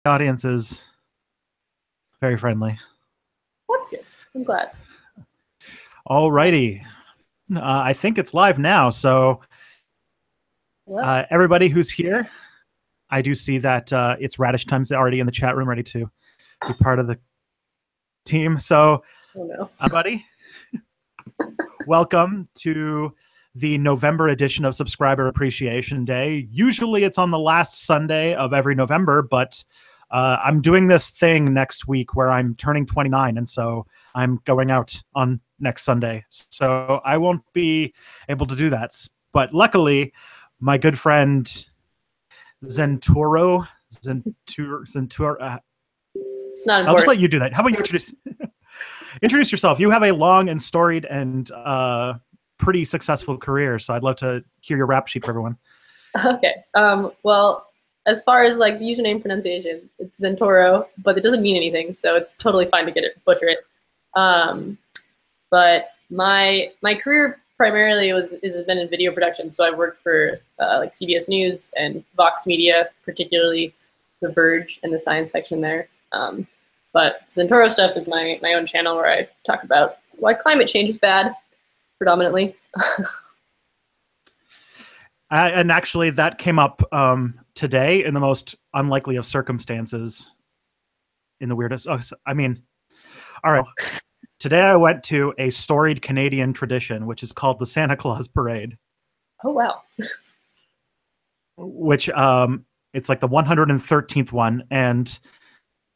The audience is very friendly. That's good. I'm glad. Alrighty. I think it's live now. So, Well, everybody who's here, I do see that it's Radish Times already in the chat room, ready to be part of the team. So, oh no. buddy, welcome to the November edition of Subscriber Appreciation Day. Usually it's on the last Sunday of every November, but I'm doing this thing next week where I'm turning 29, and so I'm going out on next Sunday. So I won't be able to do that. But luckily, my good friend Zentouro, It's not I'll just important. let you do that. How about you introduce yourself? You have a long and storied and pretty successful career, so I'd love to hear your rap sheet for everyone. Okay. Well, as far as like the username pronunciation, it's Zentouro, but it doesn't mean anything, so it's totally fine to butcher it. But my career primarily has been in video production. So I've worked for like CBS News and Vox Media, particularly The Verge and the science section there. But Zentouro stuff is my own channel where I talk about why climate change is bad, predominantly. And actually, that came up today in the most unlikely of circumstances, in the weirdest. Oh, I mean, all right. Today I went to a storied Canadian tradition, which is called the Santa Claus Parade. Oh wow. Which it's like the 113th one, and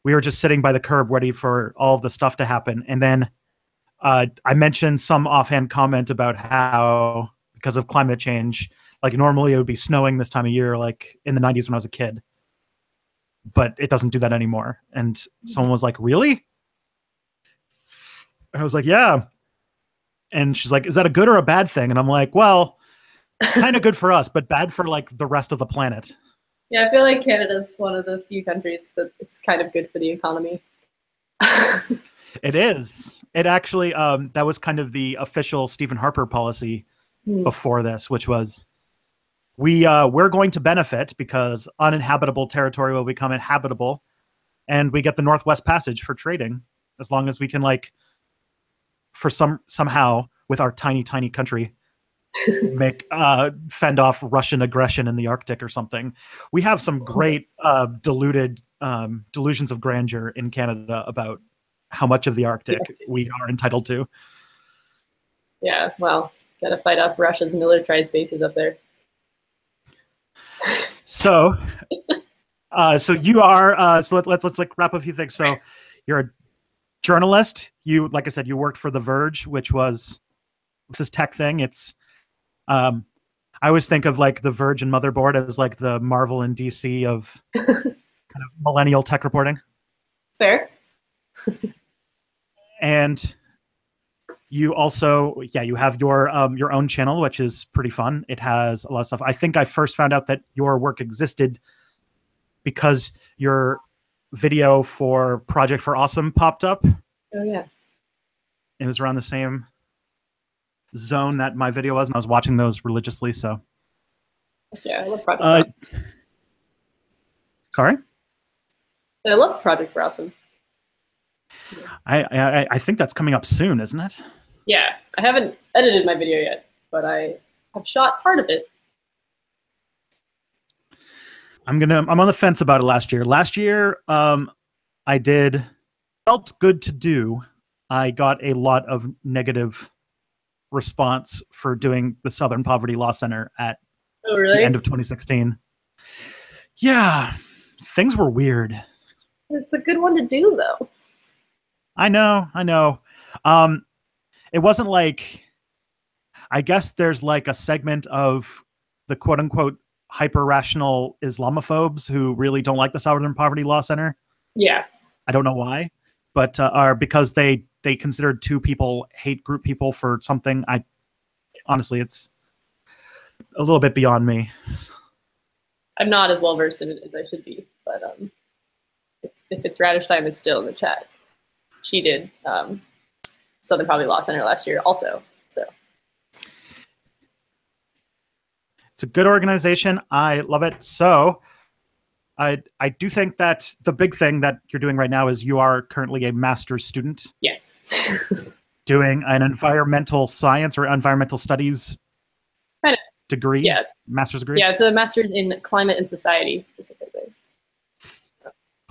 we were just sitting by the curb ready for all of the stuff to happen. And then I mentioned some offhand comment about how, because of climate change, like normally it would be snowing this time of year, like in the 90s when I was a kid, but it doesn't do that anymore. And someone was like, really? And I was like, yeah. And she's like, is that a good or a bad thing? And I'm like, well, kind of good for us, but bad for like the rest of the planet. Yeah, I feel like Canada's one of the few countries that it's kind of good for the economy. It is. It actually, that was kind of the official Stephen Harper policy before this, which was we're going to benefit because uninhabitable territory will become inhabitable, and we get the Northwest Passage for trading as long as we can, like, for somehow with our tiny country, make fend off Russian aggression in the Arctic or something. We have some great deluded delusions of grandeur in Canada about how much of the Arctic we are entitled to. Yeah, well, gotta fight off Russia's militarized bases up there. So, so you are. So let's like wrap up a few things. So, you're a journalist. You, like I said, you worked for The Verge, which was this tech thing. It's I always think of like The Verge and Motherboard as like the Marvel and DC of kind of millennial tech reporting. Fair. And you also, yeah, you have your own channel, which is pretty fun. It has a lot of stuff. I think I first found out that your work existed because your video for Project for Awesome popped up. Oh yeah. It was around the same zone that my video was, and I was watching those religiously. So yeah, I love Project. Sorry. I love Project for Awesome. I think that's coming up soon, isn't it? Yeah, I haven't edited my video yet, but I have shot part of it. I'm on the fence about it. Last year, I did felt good to do. I got a lot of negative response for doing the Southern Poverty Law Center at the end of 2016. Yeah, things were weird. It's a good one to do, though. I know. It wasn't like, I guess there's like a segment of the quote unquote hyper rational Islamophobes who really don't like the Southern Poverty Law Center. Yeah. I don't know why, but are because they considered two people hate group people for something. I honestly, it's a little bit beyond me. I'm not as well versed in it as I should be, but if it's Radish Time is still in the chat, she did Southern Poverty Law Center last year also. So it's a good organization. I love it. So I do think that the big thing that you're doing right now is you are currently a master's student. Yes. Doing an environmental science or environmental studies kind of, degree, yeah. Master's degree? Yeah, it's a master's in climate and society specifically.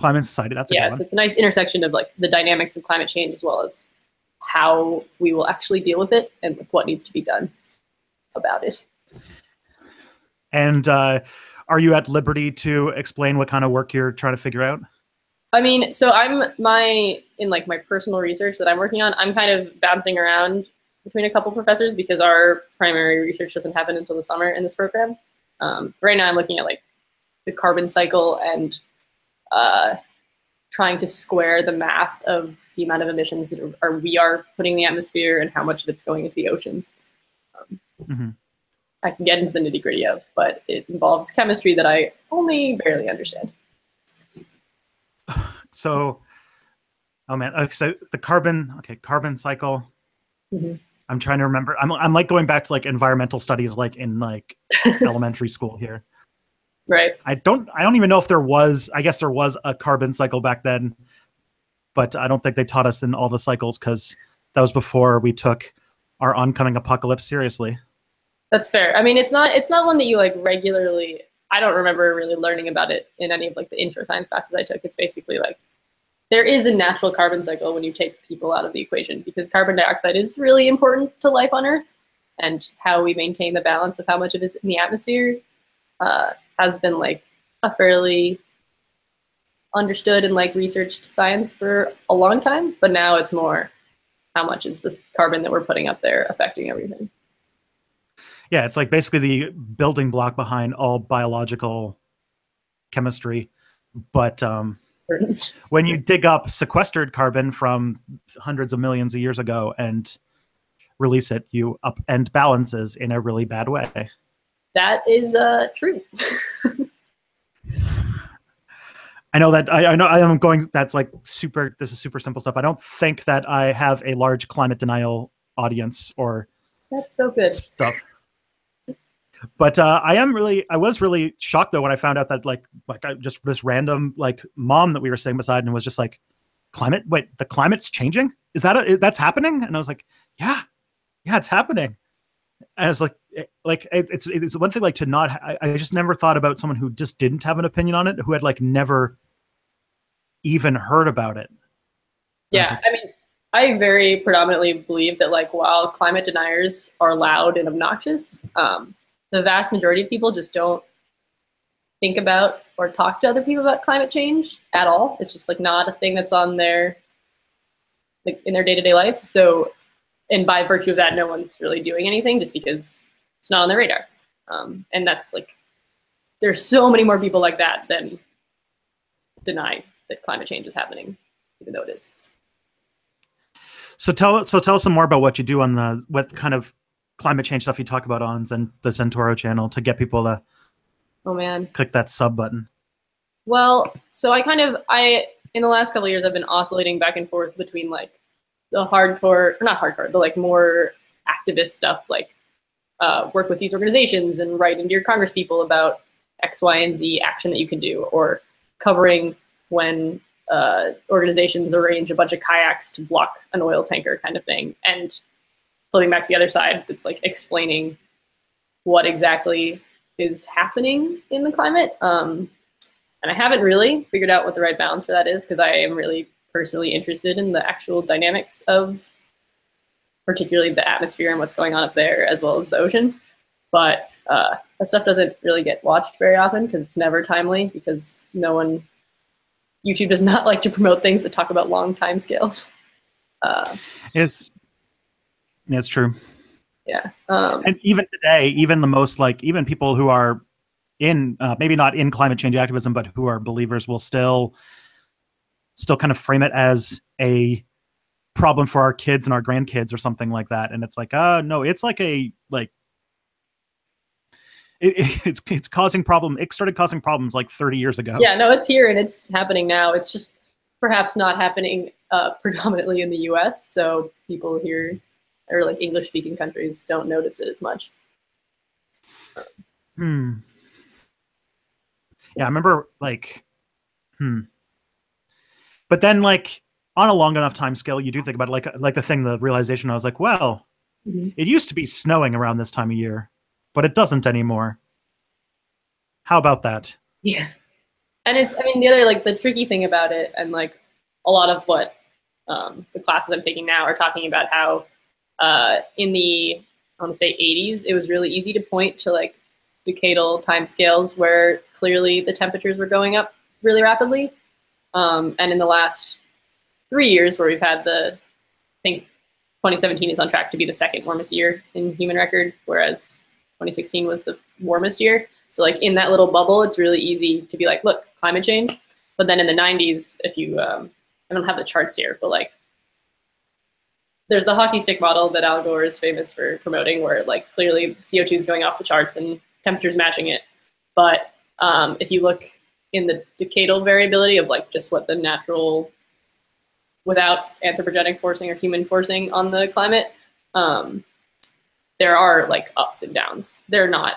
Climate and society, that's a good one. So it's a nice intersection of like the dynamics of climate change as well as how we will actually deal with it and like, what needs to be done about it. And are you at liberty to explain what kind of work you're trying to figure out? I mean, so in like my personal research that I'm working on, I'm kind of bouncing around between a couple professors because our primary research doesn't happen until the summer in this program. Right now I'm looking at like the carbon cycle and trying to square the math of the amount of emissions that we are putting in the atmosphere and how much of it's going into the oceans. I can get into the nitty gritty of, but it involves chemistry that I only barely understand. So, oh man, okay, so the carbon cycle. I'm trying to remember. I'm like going back to like environmental studies, like in like elementary school here. Right. I don't even know if there was. I guess there was a carbon cycle back then, but I don't think they taught us in all the cycles because that was before we took our oncoming apocalypse seriously. That's fair. I mean, it's not one that you like regularly. I don't remember really learning about it in any of like the intro science classes I took. It's basically like there is a natural carbon cycle when you take people out of the equation because carbon dioxide is really important to life on Earth, and how we maintain the balance of how much of it is in the atmosphere has been like a fairly understood and like researched science for a long time. But now it's more how much is this carbon that we're putting up there affecting everything. Yeah, it's like basically the building block behind all biological chemistry. But when you dig up sequestered carbon from hundreds of millions of years ago and release it, you upend balances in a really bad way. That is true. I know that I know I am going. That's like super. This is super simple stuff. I don't think that I have a large climate denial audience or that's so good stuff. But I was really shocked though when I found out that just this random like mom that we were sitting beside and was just like, the climate's changing? Is that's happening? And I was like, yeah, it's happening. And it's it's one thing like to not. I just never thought about someone who just didn't have an opinion on it, who had like never even heard about it. Yeah, I mean, I very predominantly believe that like while climate deniers are loud and obnoxious, the vast majority of people just don't think about or talk to other people about climate change at all. It's just like not a thing that's on their like in their day-to-day life. So, and by virtue of that, no one's really doing anything just because it's not on their radar. And that's like, there's so many more people like that than deny that climate change is happening, even though it is. So tell us some more about what you do on what kind of climate change stuff you talk about on the Zentouro channel to get people to click that sub button. Well, so I in the last couple of years I've been oscillating back and forth between like the the like more activist stuff, like work with these organizations and write into your Congress people about X, Y, and Z action that you can do, or covering when organizations arrange a bunch of kayaks to block an oil tanker kind of thing, and flipping back to the other side that's like explaining what exactly is happening in the climate. And I haven't really figured out what the right balance for that is because I am really personally interested in the actual dynamics of particularly the atmosphere and what's going on up there as well as the ocean. But that stuff doesn't really get watched very often because it's never timely because YouTube does not like to promote things that talk about long time scales. It's true. Yeah. And even today, even the most even people who are in maybe not in climate change activism, but who are believers will still kind of frame it as a problem for our kids and our grandkids or something like that. And it's like, no, it's like it's causing problem. It started causing problems like 30 years ago. Yeah, no, it's here and it's happening now. It's just perhaps not happening predominantly in the US. So people here or like English speaking countries don't notice it as much. Yeah, I remember like, but then like on a long enough time scale, you do think about it, like the realization. I was like, well, it used to be snowing around this time of year, but it doesn't anymore. How about that? Yeah. And it's, I mean, the other, like, the tricky thing about it, and like a lot of what the classes I'm taking now are talking about how in the, I want to say 80s, it was really easy to point to like decadal time scales where clearly the temperatures were going up really rapidly. And in the last 3 years, where we've had I think 2017 is on track to be the second warmest year in human record, whereas 2016 was the warmest year. So like in that little bubble, it's really easy to be like, look, climate change. But then in the 90s, if you, I don't have the charts here, but like there's the hockey stick model that Al Gore is famous for promoting, where like clearly CO2 is going off the charts and temperature's matching it. But if you look in the decadal variability of like just what the natural, without anthropogenic forcing or human forcing on the climate, there are like ups and downs. They're not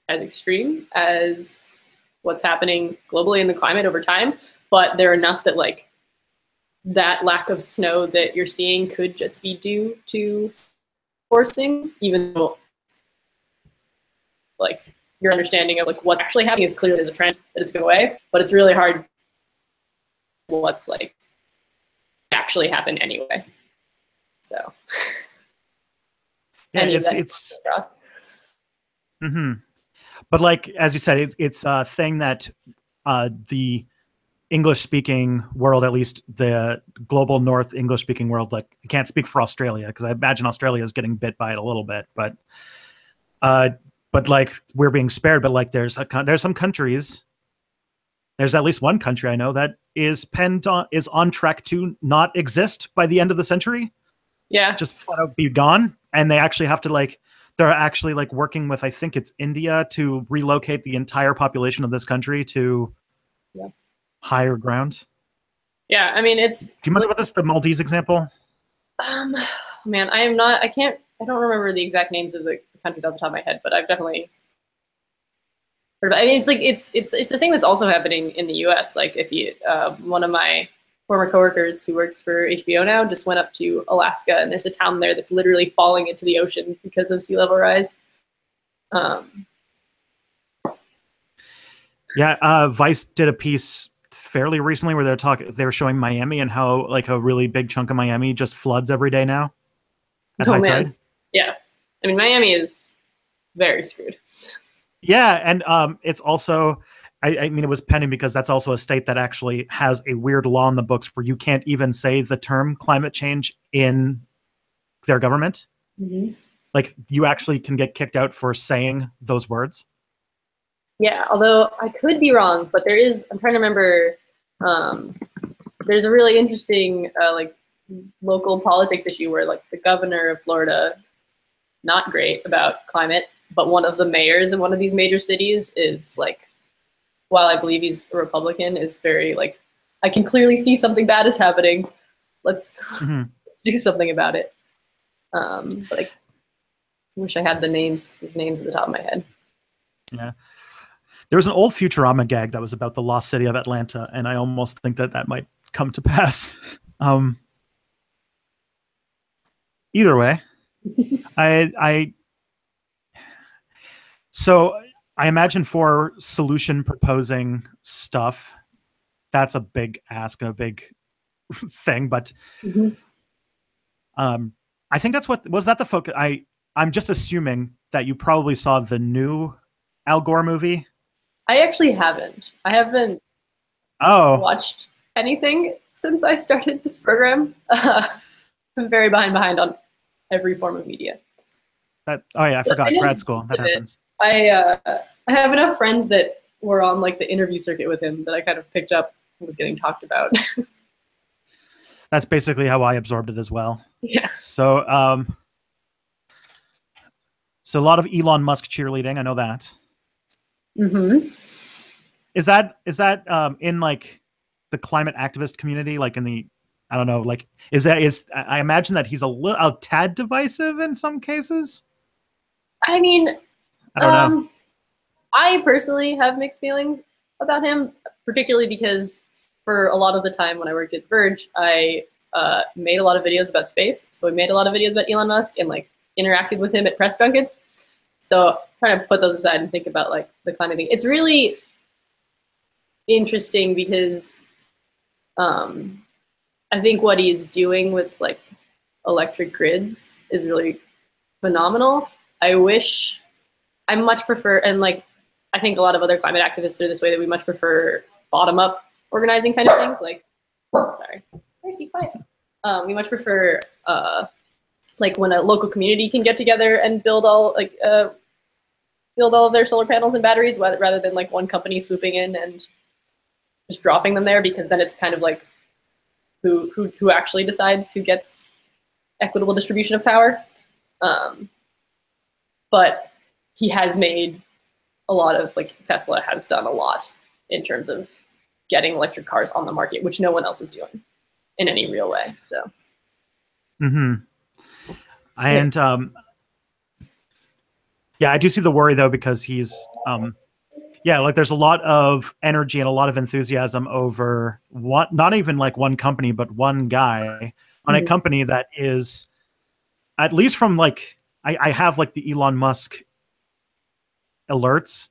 as extreme as what's happening globally in the climate over time, but they're enough that like that lack of snow that you're seeing could just be due to forcings, even though like your understanding of like what's actually happening is clear there's a trend that it's going away, but it's really hard what's like actually happen anyway. So yeah, it's but like as you said, it's a thing that the English-speaking world, at least the global North English-speaking world, like I can't speak for Australia because I imagine Australia is getting bit by it a little bit, but like we're being spared. But like there's some countries. There's at least one country I know that is on track to not exist by the end of the century. Yeah, just flat out be gone, and they actually have to like. They're actually like working with, I think it's India, to relocate the entire population of this country to higher ground. Yeah, I mean it's. Do you remember about this? The Maldives example. Man, I am not. I can't. I don't remember the exact names of the countries off the top of my head, but I've definitely heard about it. I mean, it's like it's the thing that's also happening in the U.S. Like if you, one of my former coworkers who works for HBO now just went up to Alaska, and there's a town there that's literally falling into the ocean because of sea level rise. Yeah, Vice did a piece fairly recently where they were showing Miami and how like a really big chunk of Miami just floods every day now at high tide. Yeah, I mean Miami is very screwed. Yeah, and it's also, I mean, it was pending because that's also a state that actually has a weird law in the books where you can't even say the term climate change in their government. Like you actually can get kicked out for saying those words. Yeah, although I could be wrong, but there is, I'm trying to remember, there's a really interesting like local politics issue where like the governor of Florida, not great about climate, but one of the mayors in one of these major cities is like, while I believe he's a Republican, is very like, I can clearly see something bad is happening. Let's do something about it. Like, I wish I had his names at the top of my head. Yeah. There was an old Futurama gag that was about the lost city of Atlanta, and I almost think that might come to pass. Either way, so I imagine for solution proposing stuff, that's a big ask and a big thing. But I think that's what was that the focus. I'm just assuming that you probably saw the new Al Gore movie. I actually haven't. I haven't watched anything since I started this program. I'm very behind on every form of media. I forgot grad school. That happens. I have enough friends that were on like the interview circuit with him that I kind of picked up what was getting talked about. That's basically how I absorbed it as well. Yeah. So a lot of Elon Musk cheerleading. I know that. Is that in like the climate activist community, like in the, I don't know, like I imagine that he's a tad divisive in some cases. I mean, I don't know. I personally have mixed feelings about him, particularly because for a lot of the time when I worked at The Verge, I made a lot of videos about space. So we made a lot of videos about Elon Musk and like interacted with him at press junkets. So trying to put those aside and think about like the climate thing. It's really interesting because I think what he's doing with like electric grids is really phenomenal. I much prefer, and like I think a lot of other climate activists are this way, that we much prefer bottom-up organizing kind of things. Like, sorry, Mercy, quiet. We much prefer like when a local community can get together and build all of their solar panels and batteries, rather than like one company swooping in and just dropping them there, because then it's kind of like who actually decides who gets equitable distribution of power. But he has made a lot of, like Tesla has done a lot in terms of getting electric cars on the market, which no one else was doing in any real way. So. Mm-hmm. And yeah, I do see the worry though, because he's yeah, like there's a lot of energy and a lot of enthusiasm over not even like one company, but one guy on a company that is, at least from like, I have like the Elon Musk alerts.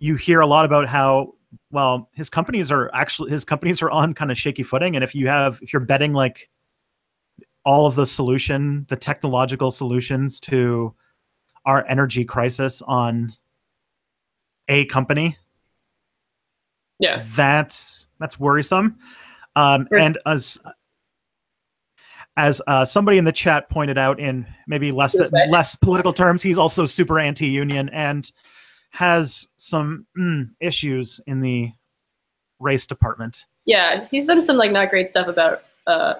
You hear a lot about how, well, his companies are on kind of shaky footing. And if you're betting like all of the technological solutions to our energy crisis on a company, yeah, that's worrisome. And as somebody in the chat pointed out, in maybe less political terms, he's also super anti-union and has some issues in the race department. Yeah, he's done some like not great stuff about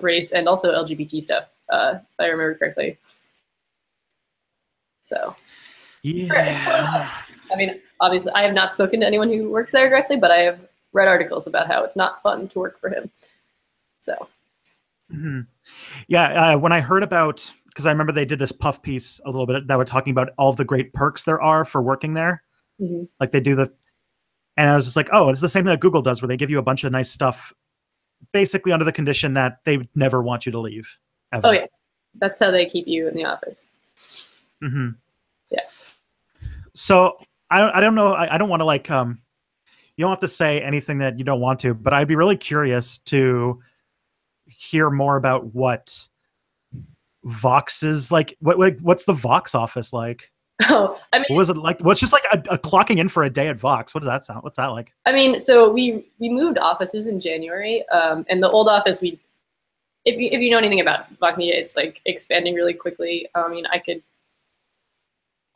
race and also LGBT stuff, if I remember correctly. So yeah, I mean, obviously, I have not spoken to anyone who works there directly, but I have read articles about how it's not fun to work for him. So. Mm-hmm. Yeah, when I heard about, because I remember they did this puff piece a little bit that were talking about all the great perks there are for working there. Mm-hmm. Like they do and I was just like, oh, it's the same thing that Google does, where they give you a bunch of nice stuff, basically under the condition that they would never want you to leave, ever. Oh yeah, that's how they keep you in the office. Mm-hmm. Yeah. So I don't know. I don't want to like, you don't have to say anything that you don't want to, but I'd be really curious to hear more about what Vox is like. What's the Vox office like? Oh, I mean, what was it like? What's just like a clocking in for a day at Vox? What does that sound? What's that like? I mean, so we moved offices in January, and the old office, if you know anything about Vox Media, it's like expanding really quickly. I mean,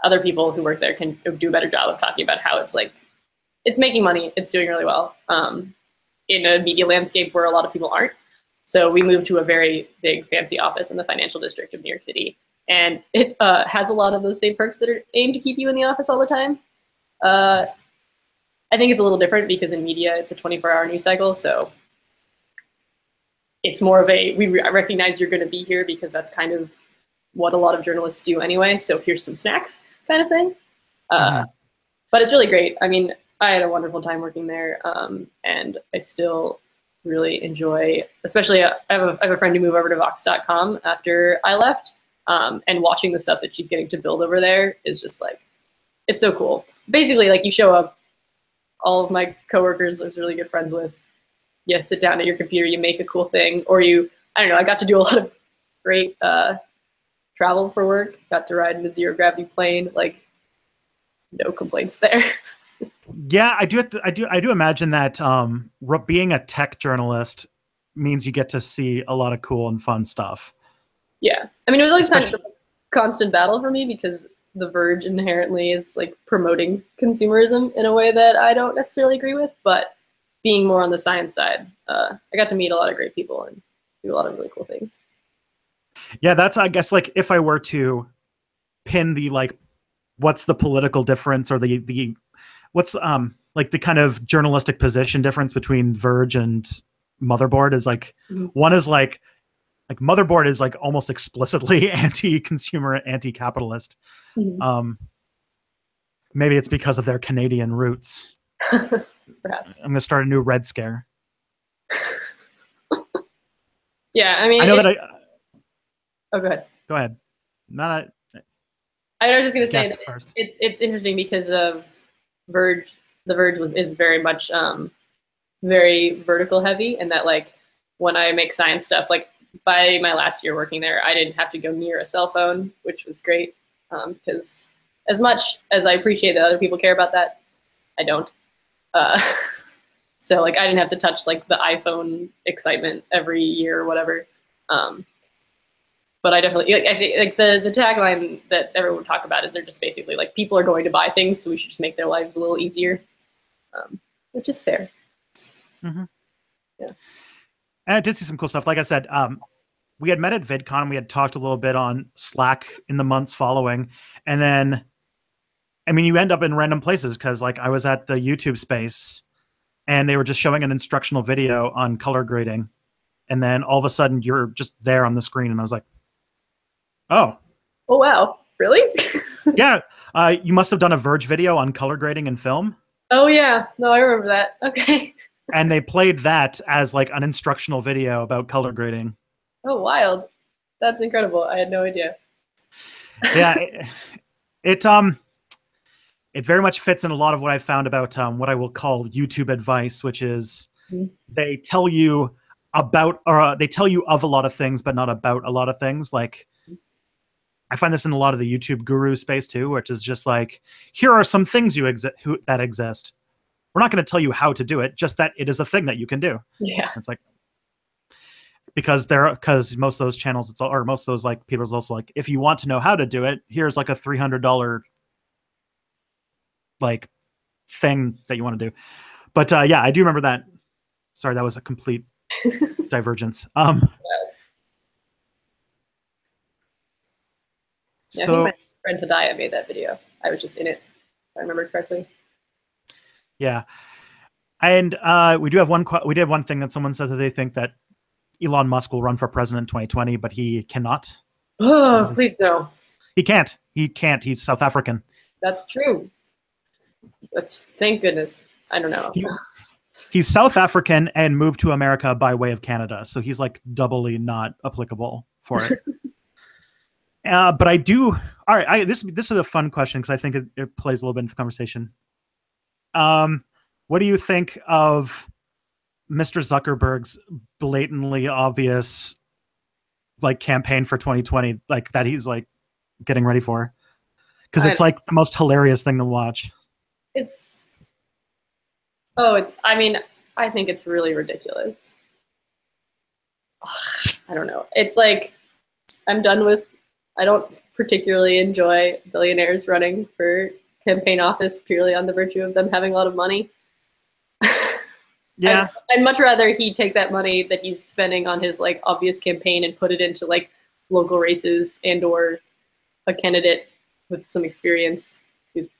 other people who work there can do a better job of talking about how it's like, it's making money, it's doing really well in a media landscape where a lot of people aren't. So we moved to a very big, fancy office in the financial district of New York City. And it has a lot of those same perks that are aimed to keep you in the office all the time. I think it's a little different because in media, it's a 24-hour news cycle. So it's more of I recognize you're going to be here because that's kind of what a lot of journalists do anyway. So here's some snacks kind of thing. But it's really great. I mean, I had a wonderful time working there. And I still really enjoy, especially I have a friend who moved over to Vox.com after I left. And watching the stuff that she's getting to build over there is just like, it's so cool. Basically, like you show up, all of my coworkers I was really good friends with, you sit down at your computer, you make a cool thing, or I don't know, I got to do a lot of great travel for work, got to ride in a zero gravity plane, like no complaints there. Yeah, I do imagine that being a tech journalist means you get to see a lot of cool and fun stuff. Yeah, I mean, it was always kind of a constant battle for me because The Verge inherently is like promoting consumerism in a way that I don't necessarily agree with, but being more on the science side, I got to meet a lot of great people and do a lot of really cool things. Yeah, that's, I guess, like if I were to pin the like, what's the political difference or the what's like the kind of journalistic position difference between Verge and Motherboard is like, one is like Motherboard is like almost explicitly anti-consumer, anti-capitalist. Maybe it's because of their Canadian roots. Perhaps. I'm gonna start a new Red Scare. Yeah, I mean, I know that I. Oh, go ahead. Go ahead. Not. I was just gonna say Guest that first. it's interesting because of Verge. The Verge is very much very vertical heavy, and that like when I make science stuff, like by my last year working there, I didn't have to go near a cell phone, which was great because as much as I appreciate that other people care about that, I don't. So like I didn't have to touch like the iPhone excitement every year or whatever. But I definitely I think like the tagline that everyone would talk about is they're just basically like people are going to buy things, so we should just make their lives a little easier, which is fair. Mm-hmm. Yeah. And I did see some cool stuff. Like I said, we had met at VidCon. We had talked a little bit on Slack in the months following, and then, I mean, you end up in random places because, like, I was at the YouTube space, and they were just showing an instructional video on color grading, and then all of a sudden you're just there on the screen, and I was like, "Oh, oh wow, really?" Yeah, you must have done a Verge video on color grading in film. Oh yeah, no, I remember that. Okay. And they played that as like an instructional video about color grading. Oh, wild! That's incredible. I had no idea. Yeah, it very much fits in a lot of what I found about what I will call YouTube advice, which is they tell you about or they tell you of a lot of things, but not about a lot of things. Like I find this in a lot of the YouTube guru space too, which is just like, here are some things that exist. We're not going to tell you how to do it, just that it is a thing that you can do. Yeah. It's like, because most of those channels, or most of those like people is also like, if you want to know how to do it, here's like a $300 like thing that you want to do. But yeah, I do remember that. Sorry, that was a complete divergence. Yeah, so my friend Hidayah made that video. I was just in it, if I remember correctly. Yeah, and we did have one thing that someone says that they think that Elon Musk will run for president in 2020, but he cannot. Oh, please no. He can't. He's South African. That's true. Thank goodness. I don't know. He's South African and moved to America by way of Canada, so he's like doubly not applicable for it. But I do. All right, this is a fun question because I think it plays a little bit into the conversation. What do you think of Mr. Zuckerberg's blatantly obvious like campaign for 2020, like that he's like getting ready for? Because it's like the most hilarious thing to watch. I mean, I think it's really ridiculous. I don't know. It's like, I don't particularly enjoy billionaires running for campaign office purely on the virtue of them having a lot of money. Yeah. I'd much rather he take that money that he's spending on his like obvious campaign and put it into like local races and or a candidate with some experience who's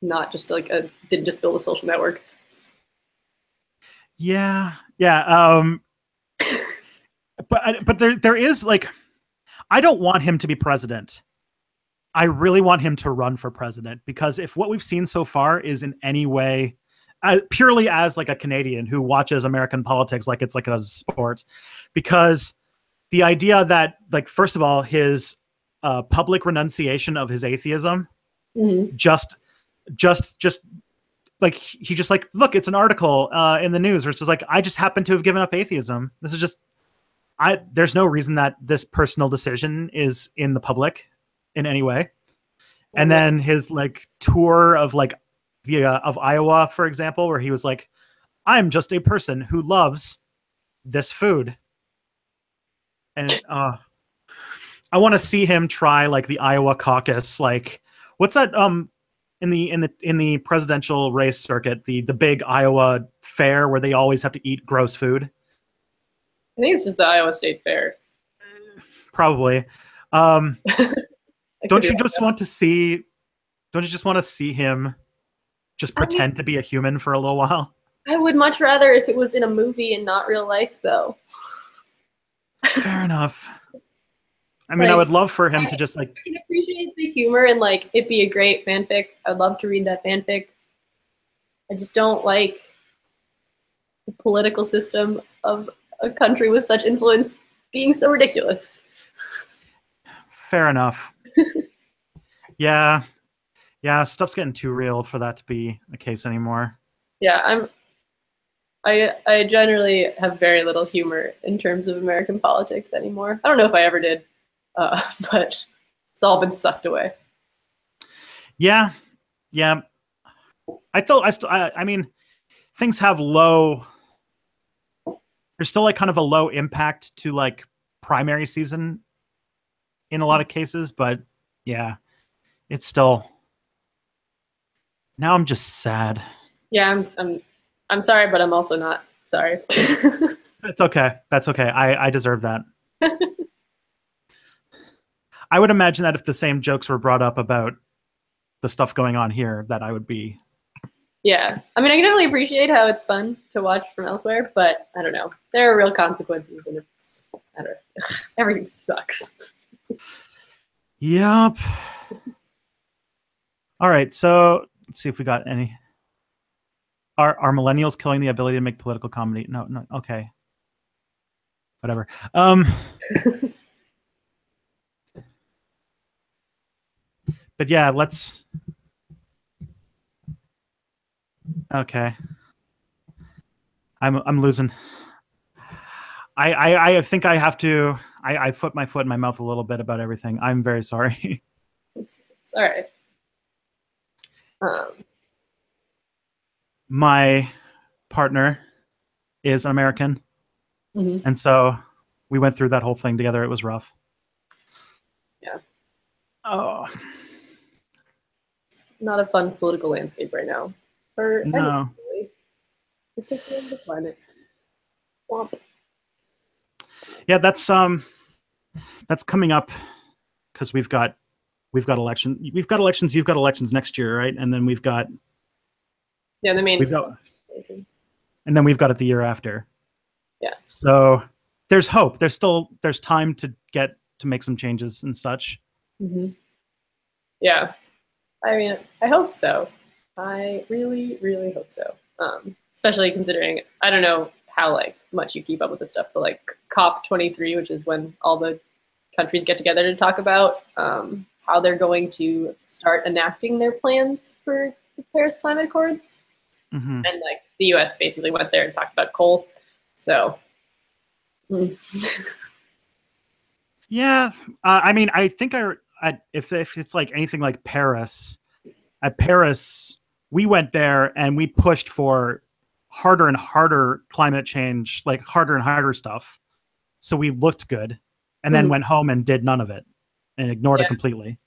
not just like didn't just build a social network. Yeah. But there is like, I don't want him to be president. I really want him to run for president, because if what we've seen so far is in any way, purely as like a Canadian who watches American politics like it's like a sport, because the idea that like, first of all, his public renunciation of his atheism, just like he just like, look, it's an article in the news where it's just like, I just happen to have given up atheism. This is just, there's no reason that this personal decision is in the public in any way. And then his like tour of like of Iowa, for example, where he was like, I'm just a person who loves this food. And I want to see him try like the Iowa caucus. Like, what's that in the presidential race circuit, the big Iowa fair where they always have to eat gross food? I think it's just the Iowa State Fair. Probably. Don't you just want to see him just pretend to be a human for a little while? I would much rather if it was in a movie and not real life, though. Fair enough. I mean, I Like, would love for him I to just like, can appreciate the humor and like it'd be a great fanfic. I'd love to read that fanfic. I just don't like the political system of a country with such influence being so ridiculous. fair enough. Yeah. Yeah. Stuff's getting too real for that to be a case anymore. Yeah, I generally have very little humor in terms of American politics anymore. I don't know if I ever did, but it's all been sucked away. Yeah. Yeah. I mean, things have low, there's still like kind of a low impact to like primary season in a lot of cases, but yeah, it's still, now I'm just sad. Yeah, I'm sorry, but I'm also not sorry. It's okay. That's okay. I deserve that. I would imagine that if the same jokes were brought up about the stuff going on here, that I would be. Yeah, I mean, I can definitely appreciate how it's fun to watch from elsewhere, but I don't know. There are real consequences, and it's I don't know. Everything sucks. Yep. All right. So let's see if we got any. Are millennials killing the ability to make political comedy? No, no. Okay. Whatever. But yeah, let's. Okay. I'm losing. I think I have to. I put my foot in my mouth a little bit about everything. I'm very sorry. It's all right. My partner is an American, Mm-hmm. and so we went through that whole thing together. It was rough. Yeah. Oh Not a fun political landscape right now. For no. really, particularly the climate. Womp. Yeah, that's coming up because we've got elections. You've got elections next year, right? And then we've got Yeah, the main. we've got and then we've got it the year after. Yeah. So there's hope. There's time to make some changes and such. Mm-hmm. Yeah. I mean, I hope so. I really, really hope so. Especially considering I don't know how like much you keep up with this stuff, but like COP 23, which is when all the countries get together to talk about how they're going to start enacting their plans for the Paris Climate Accords. Mm-hmm. And like the U.S. basically went there and talked about coal. So. Yeah, I mean, I think if it's like anything like Paris, at Paris, we went there and we pushed for harder and harder climate change, like harder and harder stuff. So we looked good, and then went home and did none of it and ignored it completely.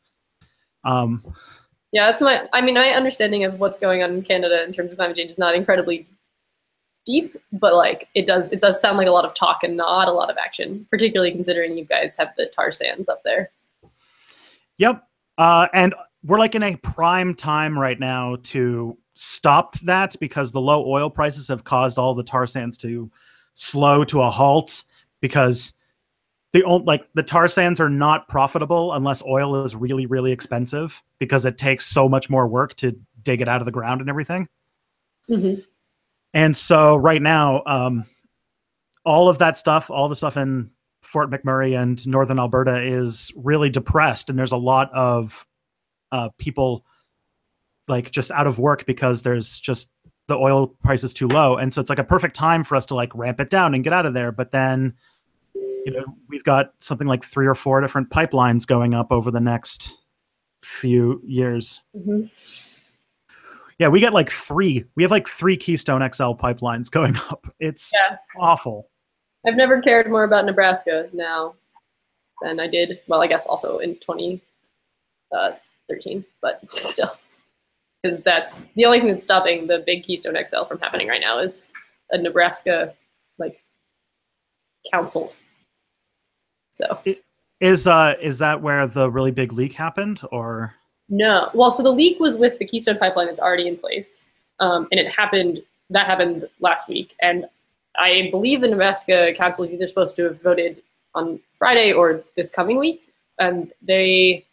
Yeah, that's my understanding of what's going on in Canada in terms of climate change is not incredibly deep, but like it does sound like a lot of talk and not a lot of action, particularly considering you guys have the tar sands up there. Yep. And we're like in a prime time right now to stop that because the low oil prices have caused all the tar sands to slow to a halt because the tar sands are not profitable unless oil is really, really expensive because it takes so much more work to dig it out of the ground and everything. Mm-hmm. And so right now, all of that stuff, all the stuff in Fort McMurray and northern Alberta is really depressed. And there's a lot of people like just out of work because there's just the oil price is too low. And so it's like a perfect time for us to like ramp it down and get out of there. But then, we've got something like 3 or 4 different pipelines going up over the next few years. Mm-hmm. Yeah, we have like 3 Keystone XL pipelines going up. It's awful. I've never cared more about Nebraska now than I did. Well, I guess also in 2013, but still, because that's the only thing that's stopping the big Keystone XL from happening right now is a Nebraska like council. So is that where the really big leak happened, or no? Well, so the leak was with the Keystone pipeline that's already in place, and that happened last week, and I believe the Nebraska council is either supposed to have voted on Friday or this coming week, and they.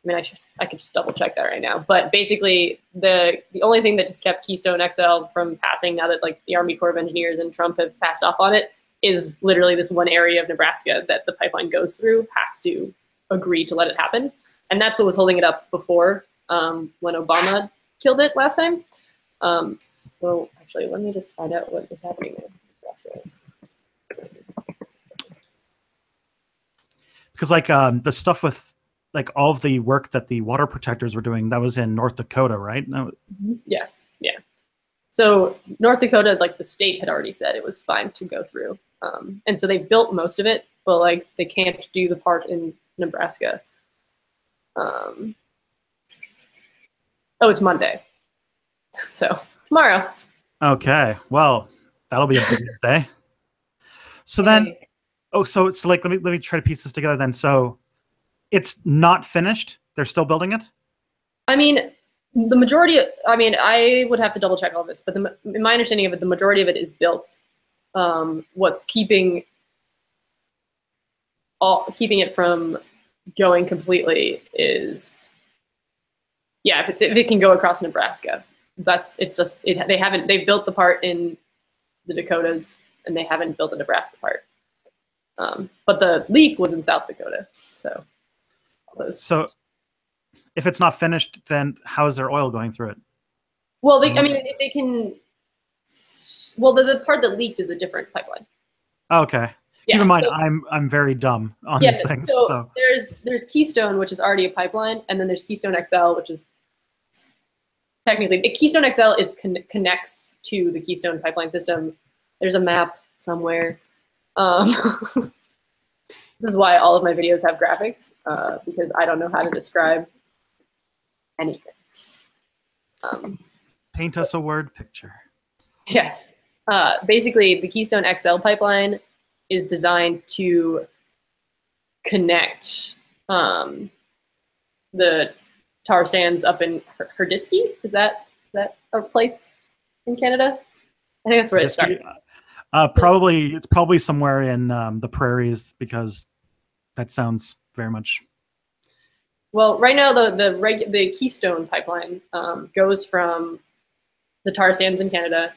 I mean, I could just double check that right now. But basically, the only thing that just kept Keystone XL from passing, now that like the Army Corps of Engineers and Trump have passed off on it, is literally this one area of Nebraska that the pipeline goes through has to agree to let it happen, and that's what was holding it up before when Obama killed it last time. So actually, let me just find out what is happening in Nebraska. Because like the stuff with like all of the work that the water protectors were doing, that was in North Dakota, right? No. Yes, yeah. So North Dakota, like the state had already said it was fine to go through. And so they built most of it, but like they can't do the part in Nebraska. Oh, it's Monday. So tomorrow. Okay, well, that'll be a big day. So then, so it's like, let me try to piece this together then. So it's not finished. They're still building it. I mean, the majority of, I mean, I would have to double check all this, but in my understanding of it, the majority of it is built. What's keeping it from going completely is, yeah, if it can go across Nebraska, they've built the part in the Dakotas and they haven't built the Nebraska part. But the leak was in South Dakota, so. So if it's not finished, then how is there oil going through it? Well, I mean, they can. Well, the part that leaked is a different pipeline. Okay. Yeah, keep in mind, I'm very dumb on these things. So there's Keystone, which is already a pipeline, and then there's Keystone XL, which is technically Keystone XL connects to the Keystone pipeline system. There's a map somewhere. This is why all of my videos have graphics, because I don't know how to describe anything. Paint us a word picture. Yes. Basically, the Keystone XL pipeline is designed to connect the tar sands up in Herdisky. Is that a place in Canada? I think that's where it started. It's probably somewhere in the prairies, because that sounds very much. Well, right now the Keystone pipeline goes from the tar sands in Canada,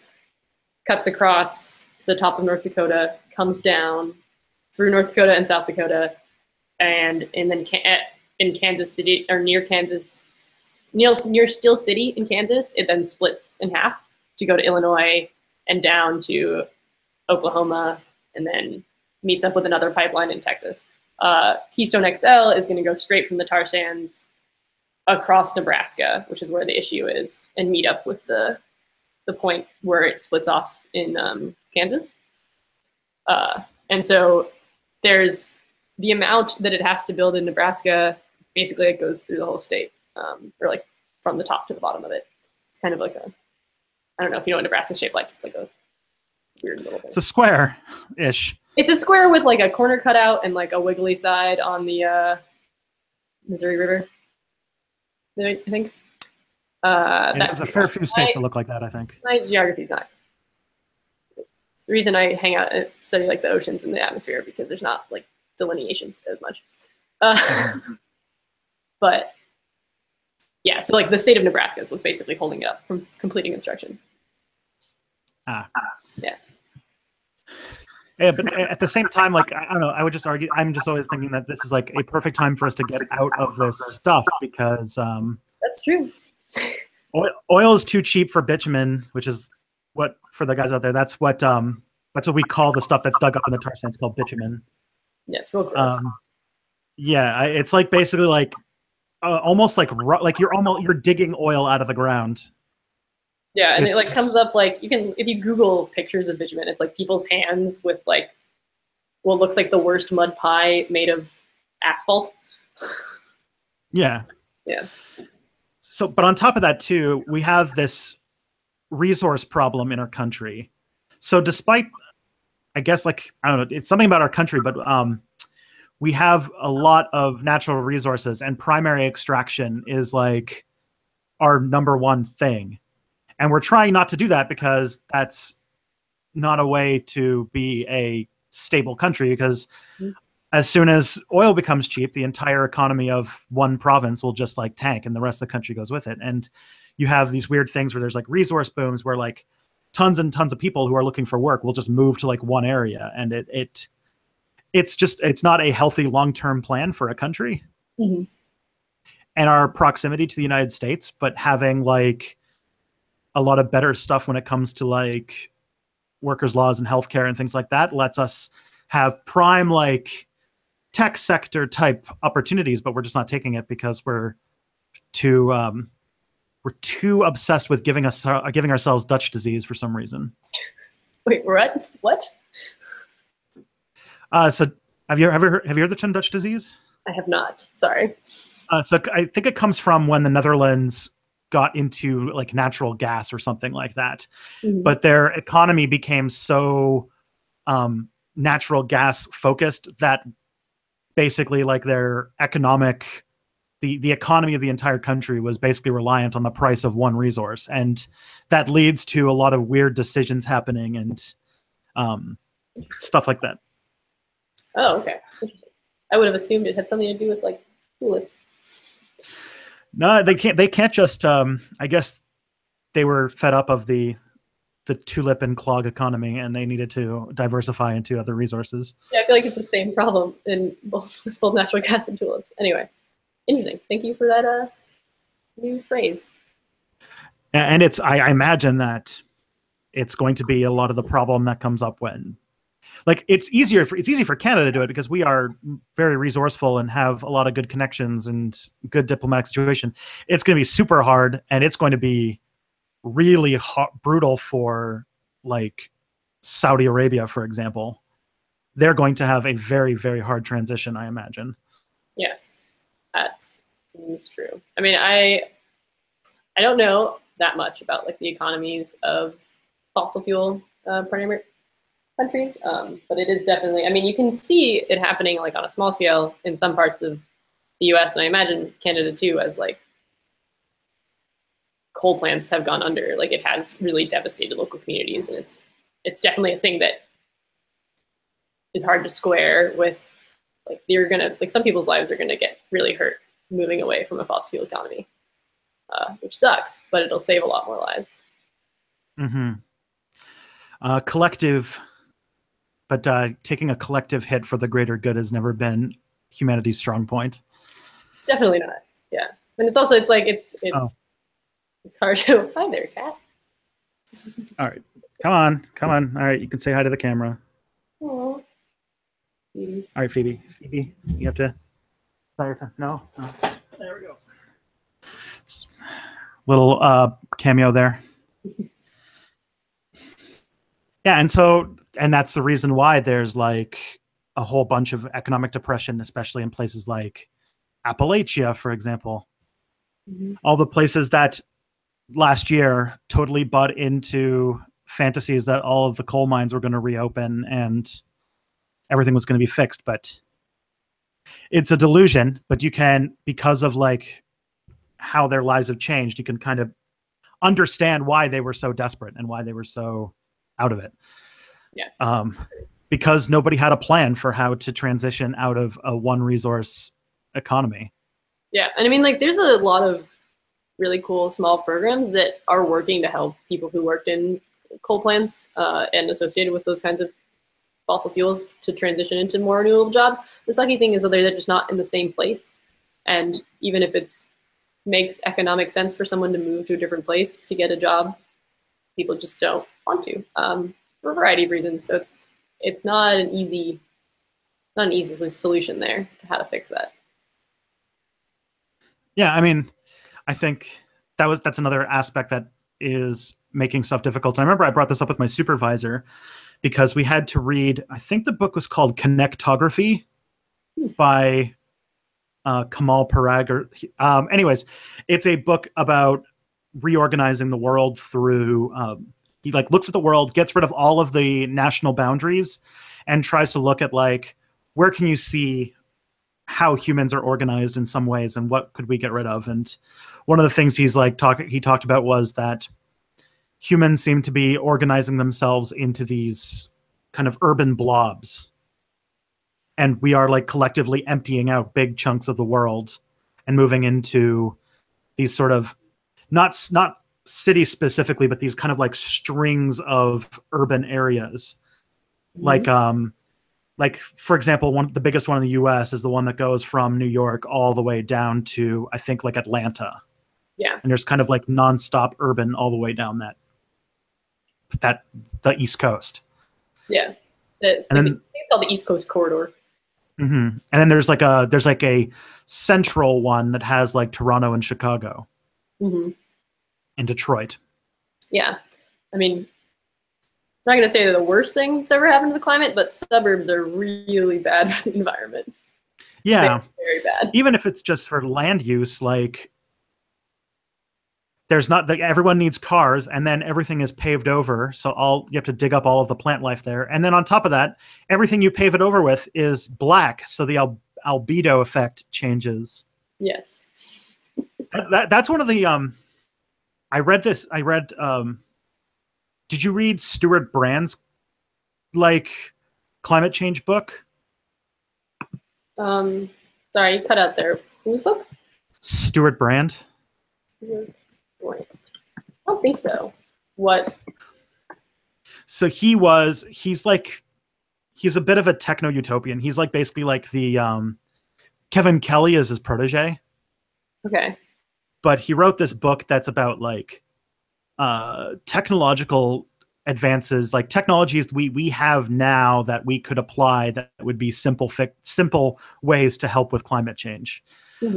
cuts across to the top of North Dakota, comes down through North Dakota and South Dakota, and then in Kansas City, or near Steel City in Kansas, it then splits in half to go to Illinois and down to Oklahoma, and then meets up with another pipeline in Texas. Keystone XL is going to go straight from the tar sands across Nebraska, which is where the issue is, and meet up with the point where it splits off in Kansas. And so there's the amount that it has to build in Nebraska. Basically, it goes through the whole state, or like from the top to the bottom of it. It's kind of like I don't know if you know what Nebraska's shaped like. It's like a weird little thing. It's a square-ish. It's a square with like a corner cutout and like a wiggly side on the Missouri River, I think. There's a fair few states that look like that, I think. My geography's not. It's the reason I hang out and study like the oceans and the atmosphere, because there's not like delineations as much. But yeah, so like the state of Nebraska is what's basically holding it up from completing construction. Yeah. Yeah, but at the same time, like, I don't know, I would just argue, I'm just always thinking that this is like a perfect time for us to get out of this stuff, because that's true. Oil is too cheap for bitumen, which is what, for the guys out there, that's what we call the stuff that's dug up in the tar sands, called bitumen. Yeah, it's real gross. Yeah, it's like basically like almost like you're digging oil out of the ground. Yeah, and it like comes up like, if you Google pictures of bitumen, it's like people's hands with like what looks like the worst mud pie made of asphalt. Yeah. Yeah. So, but on top of that too, we have this resource problem in our country. So despite, I guess, like, I don't know, it's something about our country, but we have a lot of natural resources, and primary extraction is like our #1 thing. And we're trying not to do that, because that's not a way to be a stable country, because as soon as oil becomes cheap, the entire economy of one province will just like tank and the rest of the country goes with it. And you have these weird things where there's like resource booms where like tons and tons of people who are looking for work will just move to like one area. And it's not a healthy long-term plan for a country. Mm-hmm. And our proximity to the United States, but having like a lot of better stuff when it comes to like workers' laws and healthcare and things like that lets us have prime like tech sector type opportunities, but we're just not taking it because we're too obsessed with giving ourselves Dutch disease for some reason. Wait, what? So have you heard the term Dutch disease? I have not. Sorry. So I think it comes from when the Netherlands got into like natural gas or something like that. Mm-hmm. But their economy became so natural gas focused that basically like their the economy of the entire country was basically reliant on the price of one resource. And that leads to a lot of weird decisions happening and stuff like that. Oh, okay. Interesting. I would have assumed it had something to do with like tulips. No, they can't just I guess they were fed up of the tulip and clog economy and they needed to diversify into other resources. Yeah, I feel like it's the same problem in both natural gas and tulips. Anyway, interesting. Thank you for that new phrase. And I imagine that it's going to be a lot of the problem that comes up when like it's easy for Canada to do it because we are very resourceful and have a lot of good connections and good diplomatic situation. It's going to be super hard and it's going to be really brutal for like Saudi Arabia, for example. They're going to have a very, very hard transition, I imagine. Yes, that seems true. I mean, I don't know that much about like the economies of fossil fuel primary countries, but it is definitely, I mean, you can see it happening like on a small scale in some parts of the US, and I imagine Canada too, as like coal plants have gone under, like it has really devastated local communities, and it's definitely a thing that is hard to square with, like you're gonna, like some people's lives are gonna get really hurt moving away from a fossil fuel economy, which sucks, but it'll save a lot more lives. Mm-hmm. Taking a collective hit for the greater good has never been humanity's strong point. Definitely not. Yeah, and it's also it's hard to. Hi there, cat. All right, come on. All right, you can say hi to the camera. Aww. All right, Phoebe, you have to. No. There we go. Little cameo there. Yeah, and that's the reason why there's like a whole bunch of economic depression, especially in places like Appalachia, for example. Mm-hmm. All the places that last year totally bought into fantasies that all of the coal mines were going to reopen and everything was going to be fixed. But it's a delusion, but you can, because of like how their lives have changed, you can kind of understand why they were so desperate and why they were so out of it. Yeah. Because nobody had a plan for how to transition out of a one resource economy. Yeah. And I mean, like, there's a lot of really cool small programs that are working to help people who worked in coal plants and associated with those kinds of fossil fuels to transition into more renewable jobs. The sucky thing is that they're just not in the same place. And even if it's makes economic sense for someone to move to a different place to get a job, people just don't want to for a variety of reasons. So it's not an easy solution there to how to fix that. Yeah, I mean, I think that's another aspect that is making stuff difficult. I remember I brought this up with my supervisor because we had to read, I think the book was called Connectography by Kamal Parag. Anyways, it's a book about reorganizing the world through he like looks at the world, gets rid of all of the national boundaries, and tries to look at like where can you see how humans are organized in some ways and what could we get rid of. And one of the things he talked about was that humans seem to be organizing themselves into these kind of urban blobs. and we are like collectively emptying out big chunks of the world and moving into these sort of not cities specifically, but these kind of like strings of urban areas. Like for example, the biggest one in the U.S. is the one that goes from New York all the way down to, I think, like Atlanta. Yeah. And there's kind of like nonstop urban all the way down the East Coast. Yeah. It's called the East Coast Corridor. Mm-hmm. And then there's like a central one that has like Toronto and Chicago and Detroit. Yeah. I mean, I'm not going to say they're the worst thing that's ever happened to the climate, but suburbs are really bad for the environment. Yeah. Very, very bad. Even if it's just for land use, like there's not, like, everyone needs cars, and then everything is paved over. So you have to dig up all of the plant life there. And then on top of that, everything you pave it over with is black. So the albedo effect changes. Yes. That's one of the, did you read Stuart Brand's like climate change book? Sorry, you cut out there. Whose book? Stuart Brand. I don't think so. What? So he's a bit of a techno utopian. He's like basically like the Kevin Kelly is his protege. Okay. But he wrote this book that's about like technological advances, like technologies we have now that we could apply that would be simple ways to help with climate change.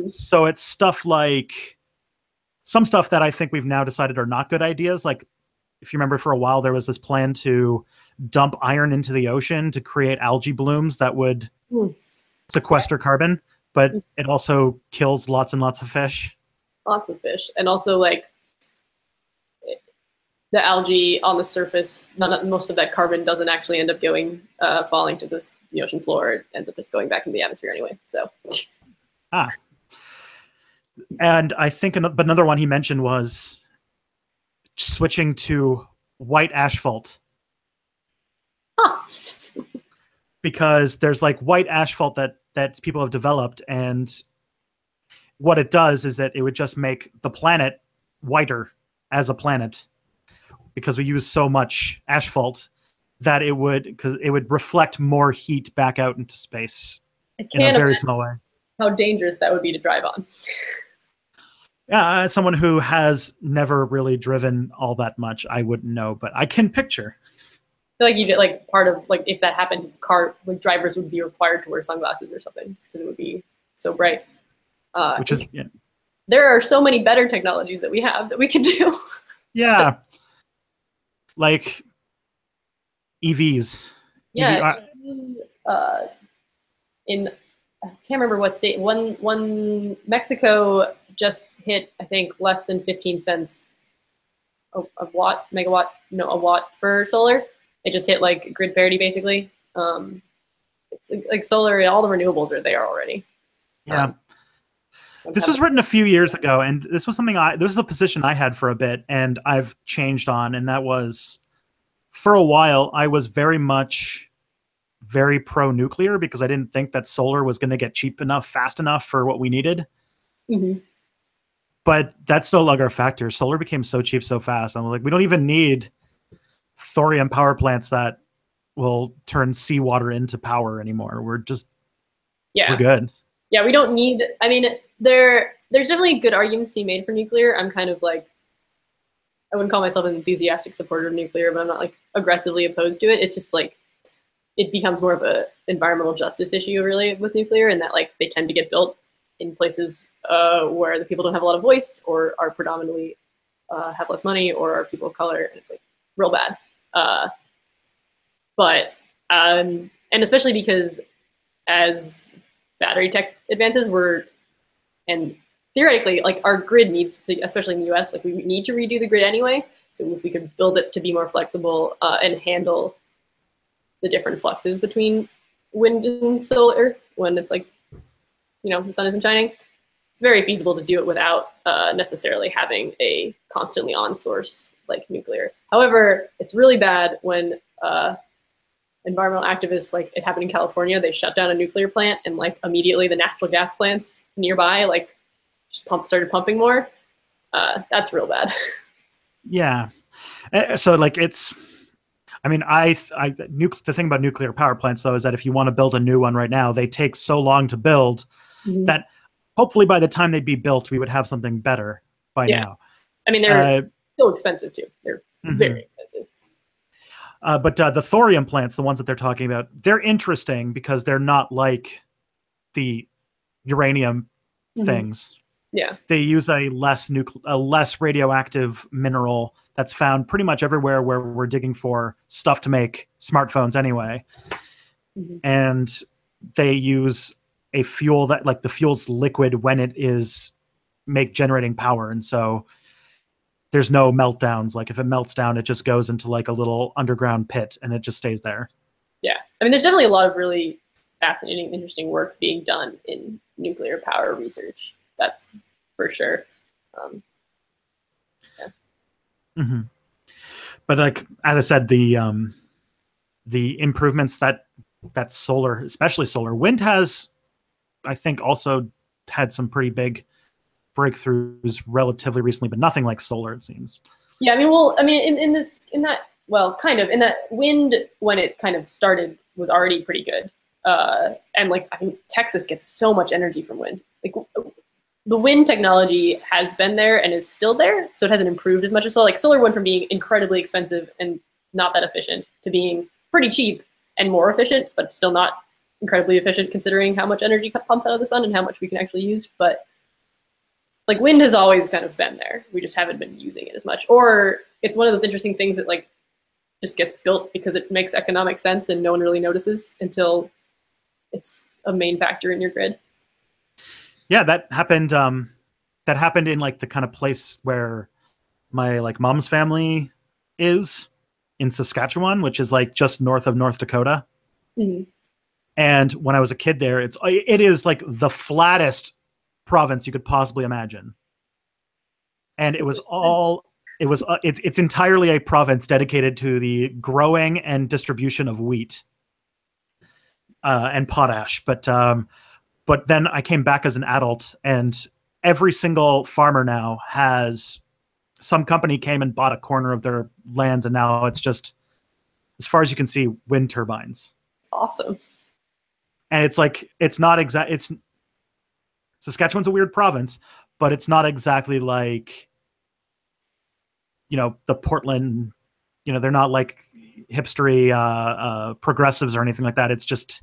So it's stuff like some stuff that I think we've now decided are not good ideas. Like, if you remember, for a while there was this plan to dump iron into the ocean to create algae blooms that would sequester carbon, but it also kills lots and lots of fish. Lots of fish. And also, like, the algae on the surface, most of that carbon doesn't actually end up falling to the ocean floor. It ends up just going back into the atmosphere anyway. So. And I think another one he mentioned was switching to white asphalt. Because there's like white asphalt that people have developed, and what it does is that it would just make the planet whiter as a planet, because we use so much asphalt that it would reflect more heat back out into space in a very small way. How dangerous that would be to drive on. Yeah, as someone who has never really driven all that much, I wouldn't know, but I can picture. I feel like you did, like, part of, like, if that happened, drivers would be required to wear sunglasses or something, just because it would be so bright. There are so many better technologies that we have that we could do. Yeah. Like EVs. Yeah. I can't remember what state. One Mexico just hit, I think, less than 15 cents a watt for solar. It just hit like grid parity basically. Like solar, all the renewables are there already. Yeah. This was written a few years ago, and this was this is a position I had for a bit, and I've changed on, and that was, for a while, I was very pro-nuclear because I didn't think that solar was going to get cheap enough, fast enough for what we needed. But that's no longer a factor. Solar became so cheap so fast. I'm like, we don't even need thorium power plants that will turn seawater into power anymore. We're good. Yeah, we don't need, I mean, there's definitely good arguments to be made for nuclear. I'm kind of like, I wouldn't call myself an enthusiastic supporter of nuclear, but I'm not like aggressively opposed to it. It's just like, it becomes more of a environmental justice issue really with nuclear, and that like they tend to get built in places where the people don't have a lot of voice, or are predominantly have less money, or are people of color, and it's like real bad. And especially because as battery tech advances, and theoretically, like our grid needs to, especially in the US, like we need to redo the grid anyway. So if we could build it to be more flexible and handle the different fluxes between wind and solar when it's like, the sun isn't shining, it's very feasible to do it without necessarily having a constantly on source like nuclear. However, it's really bad when environmental activists, like it happened in California, they shut down a nuclear plant and like immediately the natural gas plants nearby like just started pumping more. That's real bad. Yeah. So like it's, I mean, the thing about nuclear power plants though is that if you want to build a new one right now, they take so long to build that hopefully by the time they'd be built, we would have something better by now. I mean, they're still expensive too. They're very expensive. But the thorium plants, the ones that they're talking about, they're interesting because they're not like the uranium things. Yeah. They use a less radioactive mineral that's found pretty much everywhere where we're digging for stuff to make smartphones anyway. And they use a fuel that like the fuel's liquid when it is generating power. And so there's no meltdowns. Like if it melts down, it just goes into like a little underground pit and it just stays there. Yeah. I mean, there's definitely a lot of really fascinating, interesting work being done in nuclear power research. That's for sure. But like, as I said, the improvements that solar, especially solar, wind has, I think, also had some pretty big breakthroughs relatively recently, but nothing like solar, it seems. Yeah, I mean, well, I mean, in that wind, when it kind of started, was already pretty good. And like, I mean, Texas gets so much energy from wind. Like, the wind technology has been there and is still there, so it hasn't improved as much as solar. Like, solar went from being incredibly expensive and not that efficient to being pretty cheap and more efficient, but still not incredibly efficient considering how much energy pumps out of the sun and how much we can actually use. But like, wind has always kind of been there. We just haven't been using it as much. Or it's one of those interesting things that like just gets built because it makes economic sense and no one really notices until it's a main factor in your grid. Yeah, that happened. That happened in like the kind of place where my like mom's family is in Saskatchewan, which is like just north of North Dakota. And when I was a kid there, it is like the flattest province you could possibly imagine. And it's entirely a province dedicated to the growing and distribution of wheat and potash. But then I came back as an adult, and every single farmer now has some company came and bought a corner of their lands, and now it's just, as far as you can see, wind turbines. Awesome. And it's like, Saskatchewan's a weird province, but it's not exactly like, the Portland, they're not like hipstery progressives or anything like that. It's just,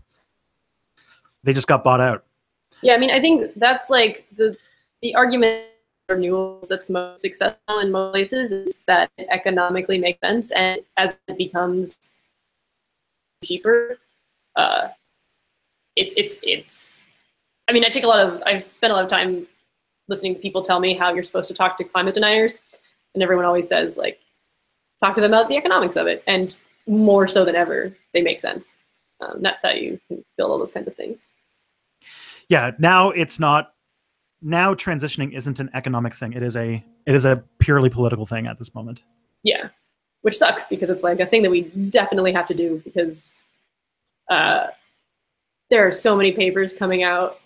they just got bought out. Yeah, I mean, I think that's like the argument for renewables that's most successful in most places is that it economically makes sense, and as it becomes cheaper, it's. I mean, I've spent a lot of time listening to people tell me how you're supposed to talk to climate deniers, and everyone always says like, talk to them about the economics of it, and more so than ever, they make sense. That's how you can build all those kinds of things. Yeah, now it's not. Now transitioning isn't an economic thing. It is a purely political thing at this moment. Yeah, which sucks because it's like a thing that we definitely have to do because there are so many papers coming out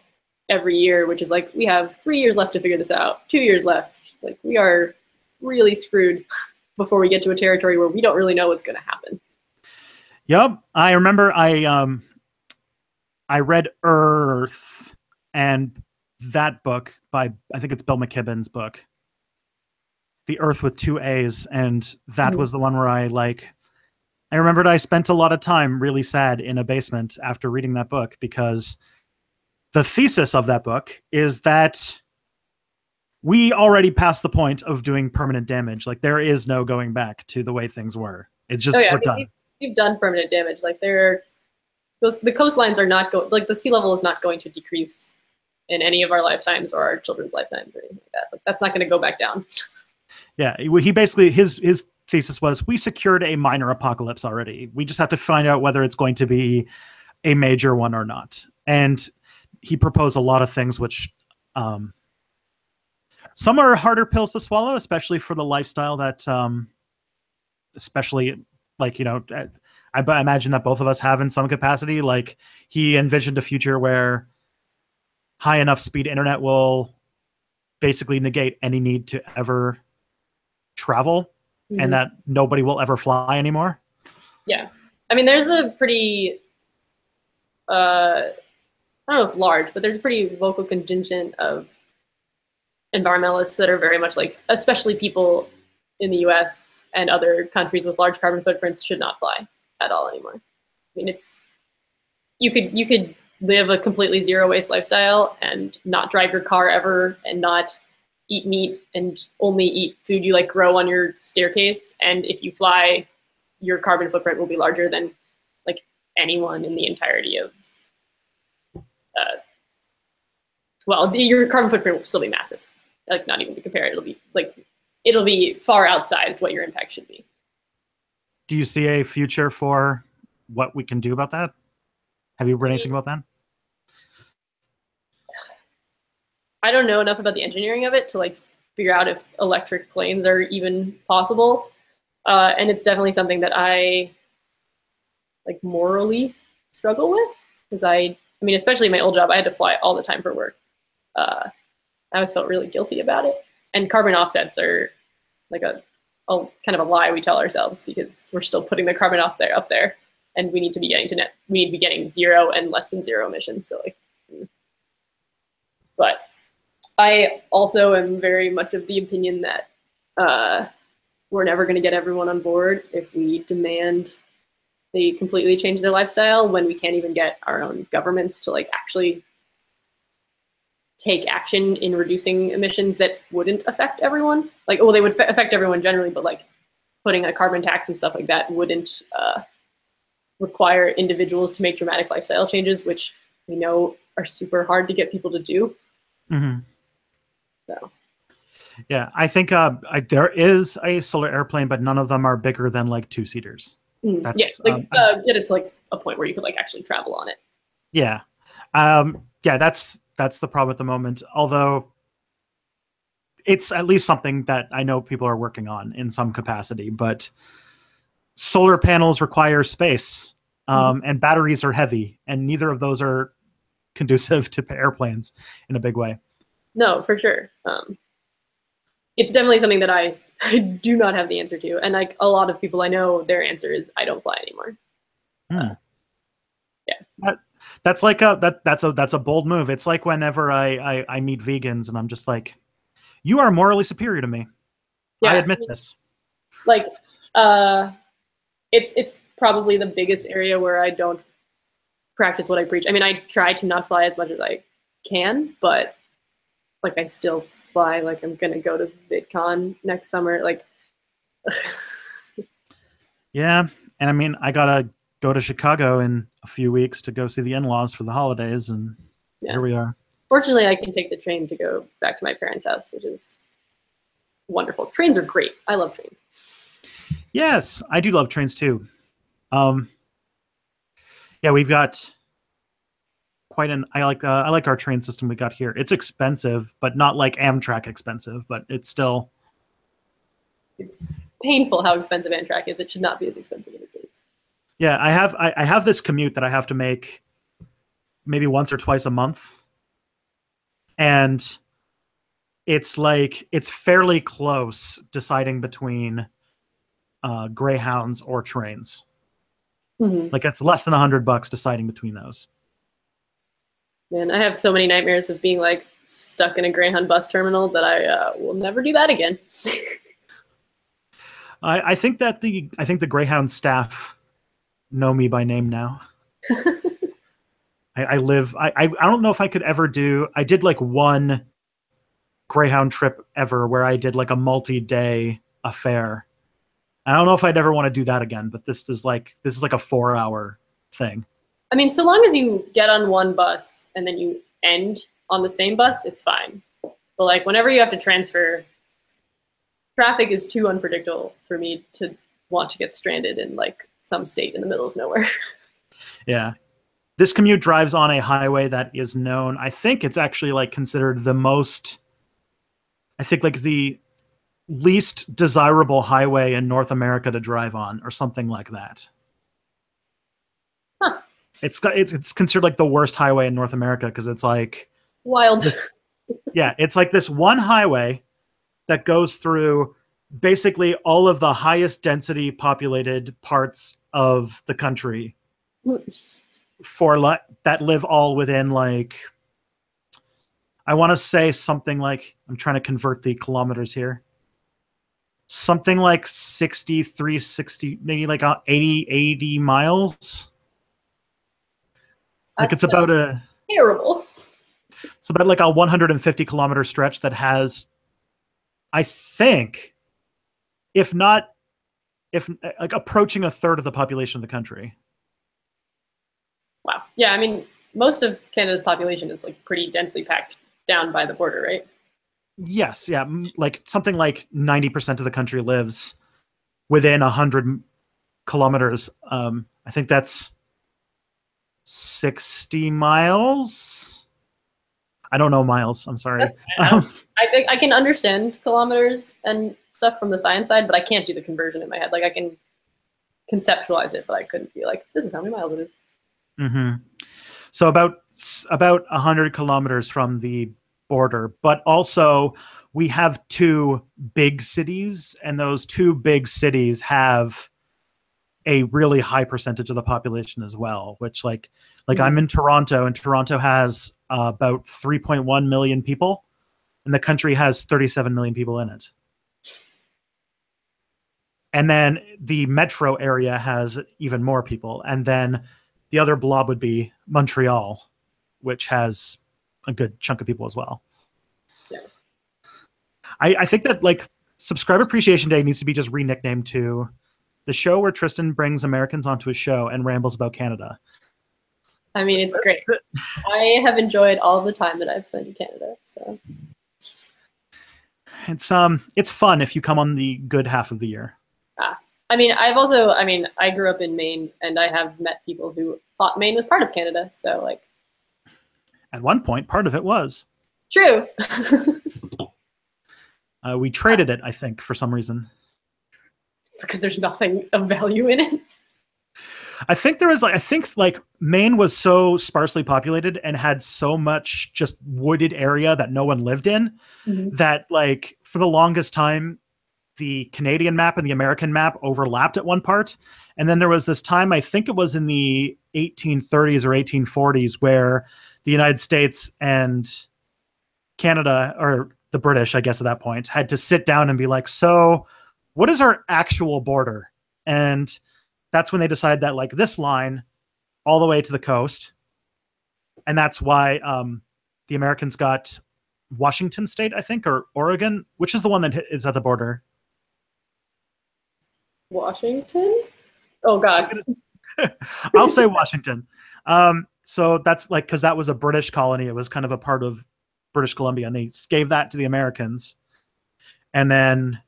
every year, which is like, we have 3 years left to figure this out, 2 years left. Like, we are really screwed before we get to a territory where we don't really know what's going to happen. Yep, I remember I read Earth, and that book by, I think it's Bill McKibben's book, The Earth with 2 A's, and that was the one where I remembered I spent a lot of time really sad in a basement after reading that book, because the thesis of that book is that we already passed the point of doing permanent damage. Like, there is no going back to the way things were. It's just, we're done. We've done permanent damage. Like, the coastlines are not going, like, the sea level is not going to decrease in any of our lifetimes or our children's lifetimes or anything like that. Like, that's not going to go back down. Yeah, he basically, his thesis was, we secured a minor apocalypse already. We just have to find out whether it's going to be a major one or not. And he proposed a lot of things which some are harder pills to swallow, especially for the lifestyle that especially, like, I imagine that both of us have in some capacity. Like he envisioned a future where high enough speed internet will basically negate any need to ever travel, and that nobody will ever fly anymore. Yeah. I mean, there's a pretty, I don't know if large, but there's a pretty vocal contingent of environmentalists that are very much like, especially people in the US and other countries with large carbon footprints should not fly at all anymore. I mean, it's, you could live a completely zero waste lifestyle and not drive your car ever and not eat meat and only eat food you like grow on your staircase. And if you fly, your carbon footprint will be larger than like anyone in the entirety of, well, your carbon footprint will still be massive. Like not even to compare, it'll be far outsized what your impact should be. Do you see a future for what we can do about that? Have you read anything about that? I don't know enough about the engineering of it to like figure out if electric planes are even possible. And it's definitely something that I like morally struggle with because I mean, especially my old job, I had to fly all the time for work. I always felt really guilty about it. And carbon offsets are like a kind of a lie we tell ourselves because we're still putting the carbon up there, and we need to be getting zero and less than zero emissions. So like, but I also am very much of the opinion that we're never going to get everyone on board if we demand they completely change their lifestyle when we can't even get our own governments to like actually take action in reducing emissions that wouldn't affect everyone. Like, well, they would affect everyone generally, but like putting a carbon tax and stuff like that wouldn't require individuals to make dramatic lifestyle changes, which we know are super hard to get people to do. Mm-hmm. So. Yeah, I think there is a solar airplane, but none of them are bigger than like 2-seaters. That's, yeah, like get it to like a point where you could like actually travel on it. Yeah, yeah, that's the problem at the moment. Although it's at least something that I know people are working on in some capacity. But solar panels require space, and batteries are heavy, and neither of those are conducive to airplanes in a big way. No, for sure. It's definitely something that I do not have the answer to. And like a lot of people I know, their answer is I don't fly anymore. Yeah. That's like that's a bold move. It's like whenever I meet vegans and I'm just like, you are morally superior to me. Yeah, I admit this. Like it's probably the biggest area where I don't practice what I preach. I mean, I try to not fly as much as I can, but like I still fly. Like I'm gonna go to VidCon next summer. Like, yeah, and I mean, I gotta go to Chicago in a few weeks to go see the in-laws for the holidays, and here we are. Fortunately, I can take the train to go back to my parents' house, which is wonderful. Trains are great. I love trains. Yes, I do love trains too. Yeah, we've got quite an. I like our train system we got here. It's expensive, but not like Amtrak expensive. But it's still. It's painful how expensive Amtrak is. It should not be as expensive as it is. Yeah, I have this commute that I have to make maybe once or twice a month, and it's like it's fairly close deciding between Greyhounds or trains. Like it's less than $100 deciding between those. Man, I have so many nightmares of being like stuck in a Greyhound bus terminal that I will never do that again. I think the Greyhound staff know me by name now. I don't know if I could ever do. I did like one Greyhound trip ever where I did like a multi-day affair. I don't know if I'd ever want to do that again, but this is like a 4-hour thing. I mean, so long as you get on one bus and then you end on the same bus, it's fine. But like whenever you have to transfer, traffic is too unpredictable for me to want to get stranded in like some state in the middle of nowhere. Yeah. This commute drives on a highway that is known. I think it's actually like considered the most, I think like the least desirable highway in North America to drive on or something like that. It's considered like the worst highway in North America because it's like Wild. yeah, it's like this one highway that goes through basically all of the highest density populated parts of the country that live all within like I want to say something like I'm trying to convert the kilometers here. Something like 63, 60, maybe like 80 miles. Like That's terrible. It's about like a 150-kilometer stretch that has, I think, if not, if like approaching a third of the population of the country. Wow. Yeah, I mean, most of Canada's population is like pretty densely packed down by the border, right? Yes, yeah, like something like 90% of the country lives within 100 kilometers. I think that's 60 miles. I don't know miles. I'm sorry. I can understand kilometers and stuff from the science side, but I can't do the conversion in my head. Like I can conceptualize it, but I couldn't be like, this is how many miles it is. Mm-hmm. So about 100 kilometers from the border, but also we have two big cities, and those two big cities have a really high percentage of the population as well, which like I'm in Toronto, and Toronto has about 3.1 million people, and the country has 37 million people in it. And then the metro area has even more people. And then the other blob would be Montreal, which has a good chunk of people as well. Yeah. I think that like Subscriber Appreciation Day needs to be just re-nicknamed to the show where Tristan brings Americans onto a show and rambles about Canada. I mean, it's great. I have enjoyed all the time that I've spent in Canada. So it's fun if you come on the good half of the year. I mean, I grew up in Maine, and I have met people who thought Maine was part of Canada. So like, at one point, part of it was true. We traded it, I think, for some reason. Because there's nothing of value in it. I think there is like Maine was so sparsely populated and had so much just wooded area that no one lived in that like for the longest time the Canadian map and the American map overlapped at one part. And then there was this time, I think it was in the 1830s or 1840s, where the United States and Canada, or the British, I guess at that point, had to sit down and be like, so what is our actual border? And that's when they decided that like this line all the way to the coast. And that's why the Americans got Washington State, I think, or Oregon, which is the one that is at the border. Washington? Oh, God. I'll say Washington. So that's like, because that was a British colony. It was kind of a part of British Columbia, and they gave that to the Americans. And then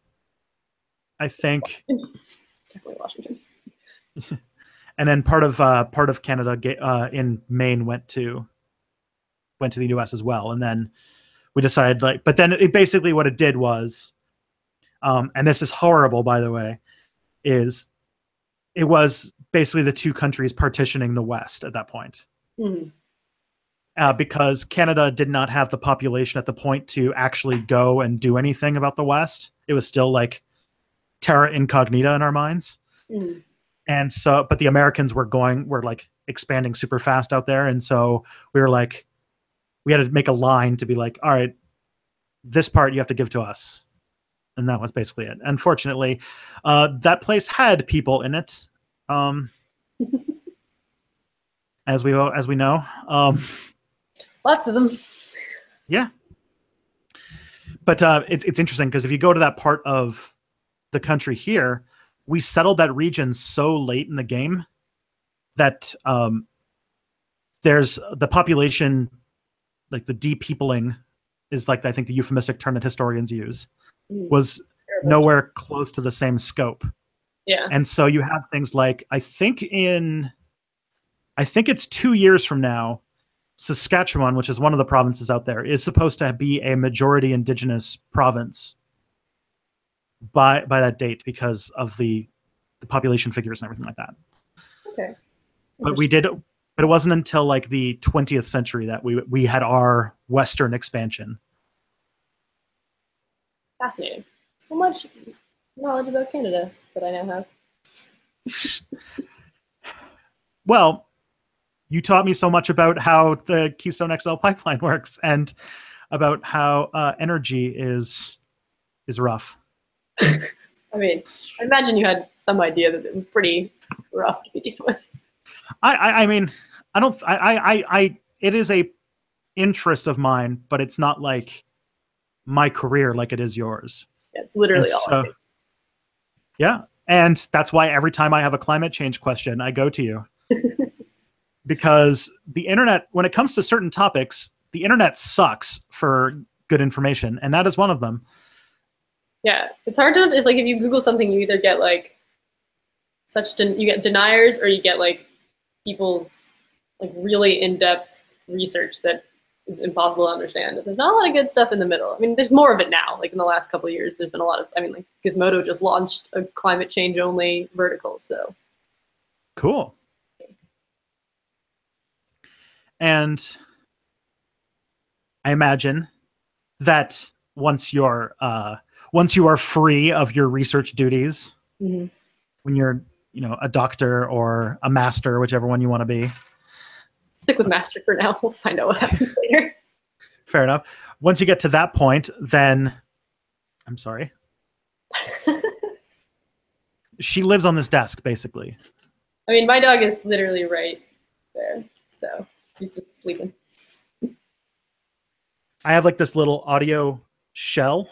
I think it's definitely Washington. And then part of Canada in Maine went to the U.S. as well. And then we decided like, but then it basically what it did was, and this is horrible, by the way, is it was basically the two countries partitioning the West at that point. Because Canada did not have the population at the point to actually go and do anything about the West. It was still like terra incognita in our minds. And so, but the Americans were like expanding super fast out there. And so we were like, we had to make a line to be like, all right, this part you have to give to us. And that was basically it. Unfortunately, that place had people in it. As we know. Lots of them. Yeah. But it's interesting because if you go to that part of the country here, we settled that region so late in the game that there's the population, like the de-peopling is like, I think the euphemistic term that historians use, was nowhere close to the same scope. Yeah. And so you have things like, I think it's 2 years from now, Saskatchewan, which is one of the provinces out there, is supposed to be a majority Indigenous province by that date because of the population figures and everything like that. Okay. But we did But it wasn't until like the 20th century that we had our Western expansion. Fascinating. So much knowledge about Canada that I now have. Well, you taught me so much about how the Keystone XL pipeline works and about how energy is rough. I mean, I imagine you had some idea that it was pretty rough to begin with. I mean, I don't. It is a interest of mine, but it's not like my career like it is yours. Yeah, it's literally all I do. Yeah, and that's why every time I have a climate change question, I go to you. Because the internet, when it comes to certain topics, the internet sucks for good information, and that is one of them. Yeah, it's hard to, if you Google something, you either get like you get deniers, or you get like people's like really in-depth research that is impossible to understand. There's not a lot of good stuff in the middle. I mean, there's more of it now. Like in the last couple of years, there's been a lot of, I mean, like Gizmodo just launched a climate change only vertical, so. Cool. And I imagine that once you are free of your research duties, mm-hmm. when you're, a doctor or a master, whichever one you want to be. Stick with master for now. We'll find out what happens later. Fair enough. Once you get to that point, then I'm sorry. She lives on this desk, basically. I mean, my dog is literally right there, so he's just sleeping. I have like this little audio shell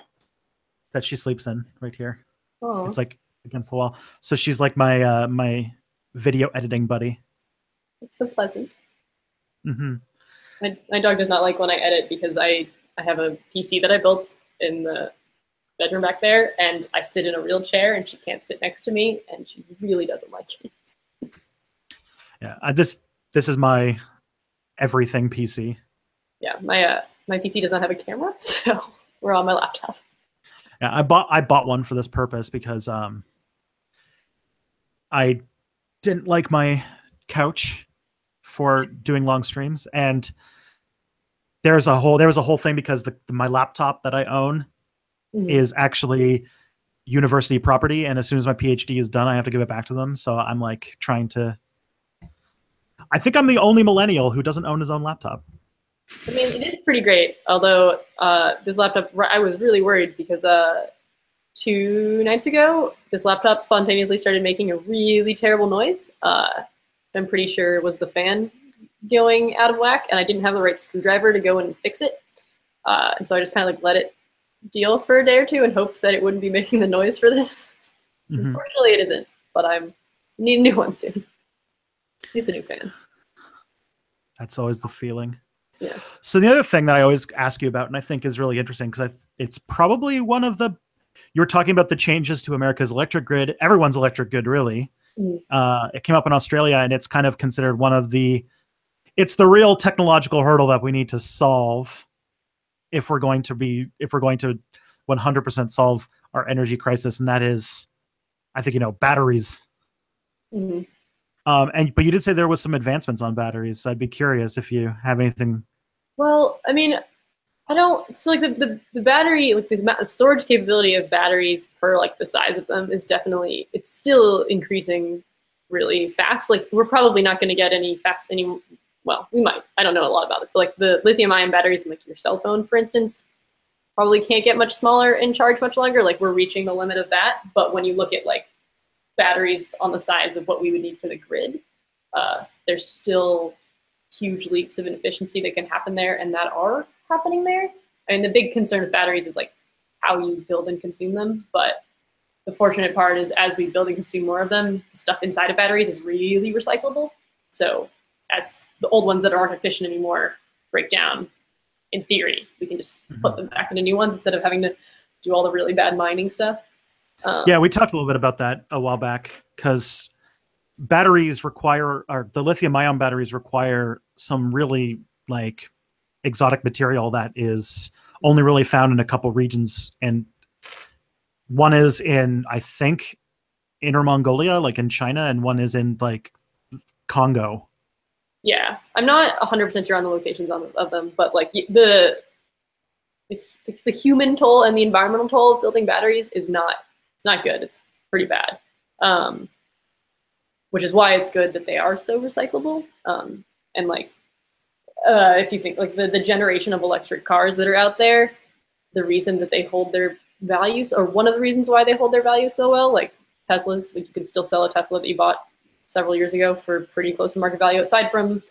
that she sleeps in right here. Oh. It's like against the wall. So she's like my my video editing buddy. It's so pleasant. Mm-hmm. My dog does not like when I edit because I have a PC that I built in the bedroom back there, and I sit in a real chair, and she can't sit next to me, and she really doesn't like it. Yeah, this is my everything PC. Yeah, my PC does not have a camera, so we're on my laptop. Yeah, I bought one for this purpose because I didn't like my couch for doing long streams, and there was a whole thing because my laptop that I own is actually university property, and as soon as my PhD is done, I have to give it back to them. So I'm like trying to. I think I'm the only millennial who doesn't own his own laptop. I mean, it is pretty great. Although this laptop, I was really worried because 2 nights ago, this laptop spontaneously started making a really terrible noise. I'm pretty sure it was the fan going out of whack, and I didn't have the right screwdriver to go and fix it. And so I just kind of like let it deal for a day or two and hoped that it wouldn't be making the noise for this. Mm-hmm. Unfortunately, it isn't, but I need a new one soon. He's a new fan. That's always the feeling. Yeah. So the other thing that I always ask you about, and I think is really interesting, because it's probably one of the, you're talking about the changes to America's electric grid, everyone's electric grid, really. Mm-hmm. It came up in Australia, and it's kind of considered one of it's the real technological hurdle that we need to solve if we're going to 100% solve our energy crisis, and that is, I think, batteries. Mm-hmm. But you did say there was some advancements on batteries, so I'd be curious if you have anything. Well, I mean, I don't. So like the battery, like the storage capability of batteries per like the size of them is definitely, it's still increasing really fast. Like we're probably not going to get any. Well, we might. I don't know a lot about this, but like the lithium-ion batteries in like your cell phone, for instance, probably can't get much smaller and charge much longer. Like we're reaching the limit of that. But when you look at like batteries on the size of what we would need for the grid, there's still huge leaps of inefficiency that can happen there, and that are happening there. I mean, the big concern with batteries is like how you build and consume them. But the fortunate part is as we build and consume more of them, the stuff inside of batteries is really recyclable. So as the old ones that aren't efficient anymore break down, in theory, we can just put them back into new ones instead of having to do all the really bad mining stuff. Yeah, we talked a little bit about that a while back, because batteries require, or the lithium-ion batteries require some really like exotic material that is only really found in a couple regions, and one is in, I think, Inner Mongolia, like in China, and one is in like Congo. Yeah, I'm not 100% sure on the locations of them, but like the human toll and the environmental toll of building batteries is not, it's not good. It's pretty bad, which is why it's good that they are so recyclable. And like if you think like the generation of electric cars that are out there, the reason that they hold their values, or one of the reasons why they hold their value so well, like Teslas, like you can still sell a Tesla that you bought several years ago for pretty close to market value, aside from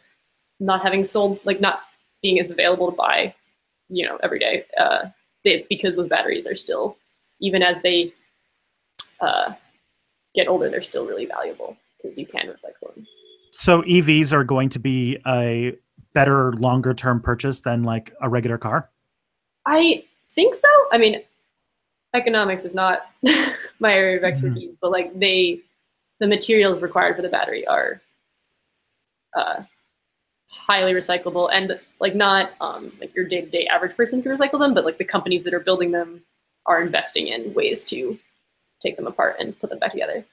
not having sold, like not being as available to buy, you know, every day. It's because those batteries are still, even as they get older, they're still really valuable because you can recycle them. So EVs are going to be a better longer term purchase than like a regular car? I think so. I mean, economics is not my area of expertise, but like the materials required for the battery are highly recyclable, and like not like your day-to-day average person can recycle them, but like the companies that are building them are investing in ways to take them apart and put them back together.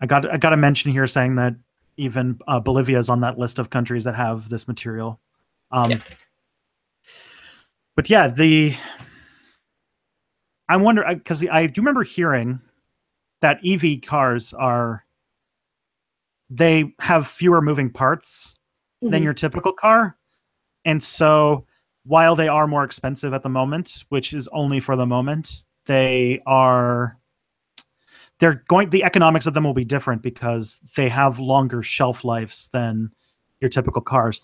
I got to mention here saying that even Bolivia is on that list of countries that have this material. Yeah. But yeah, I wonder, because I do remember hearing that EV cars they have fewer moving parts than your typical car. And so while they are more expensive at the moment, which is only for the moment, the economics of them will be different because they have longer shelf lives than your typical cars.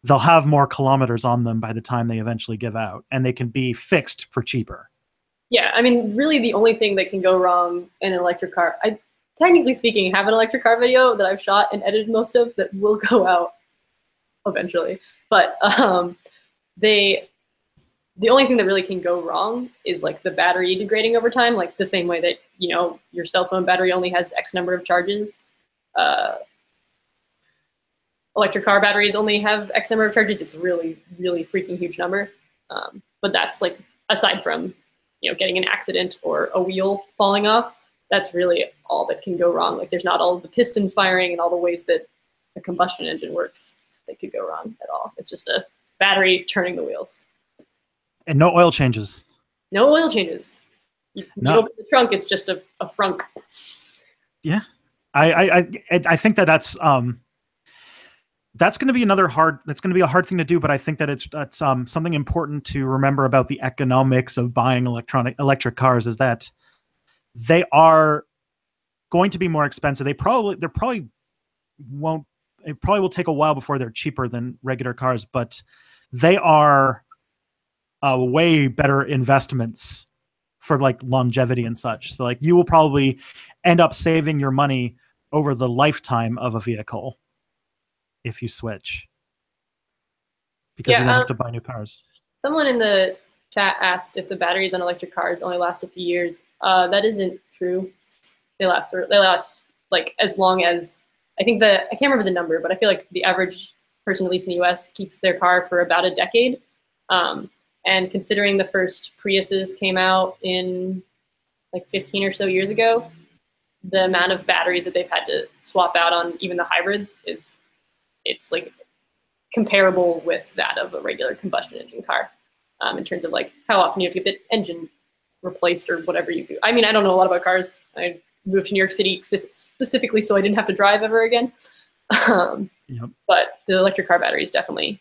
They'll have more kilometers on them by the time they eventually give out, and they can be fixed for cheaper. Yeah, I mean, really the only thing that can go wrong in an electric car, I technically speaking have an electric car video that I've shot and edited most of that will go out eventually. But the only thing that really can go wrong is like the battery degrading over time, like the same way that, you know, your cell phone battery only has X number of charges. Electric car batteries only have X number of charges. It's really, really freaking huge number. But that's like, aside from, you know, getting an accident or a wheel falling off, that's really all that can go wrong. Like there's not all of the pistons firing and all the ways that a combustion engine works that could go wrong at all. It's just a battery turning the wheels. And no oil changes. No oil changes. You open the trunk, it's just a frunk. Yeah. I think that's going to be a hard thing to do, but I think that that's something important to remember about the economics of buying electric cars is that they are going to be more expensive. It probably will take a while before they're cheaper than regular cars, but they are way better investments for like longevity and such. So like you will probably end up saving your money over the lifetime of a vehicle if you switch, because you won't have to buy new cars. Someone in the chat asked if the batteries on electric cars only last a few years. That isn't true. They last like as long as, I can't remember the number, but I feel like the average person, at least in the US, keeps their car for about a decade. And considering the first Priuses came out in like 15 or so years ago, the amount of batteries that they've had to swap out on even the hybrids it's like comparable with that of a regular combustion engine car, in terms of like how often you have to get the engine replaced or whatever you do. I mean, I don't know a lot about cars. I moved to New York City specifically so I didn't have to drive ever again. But the electric car batteries definitely,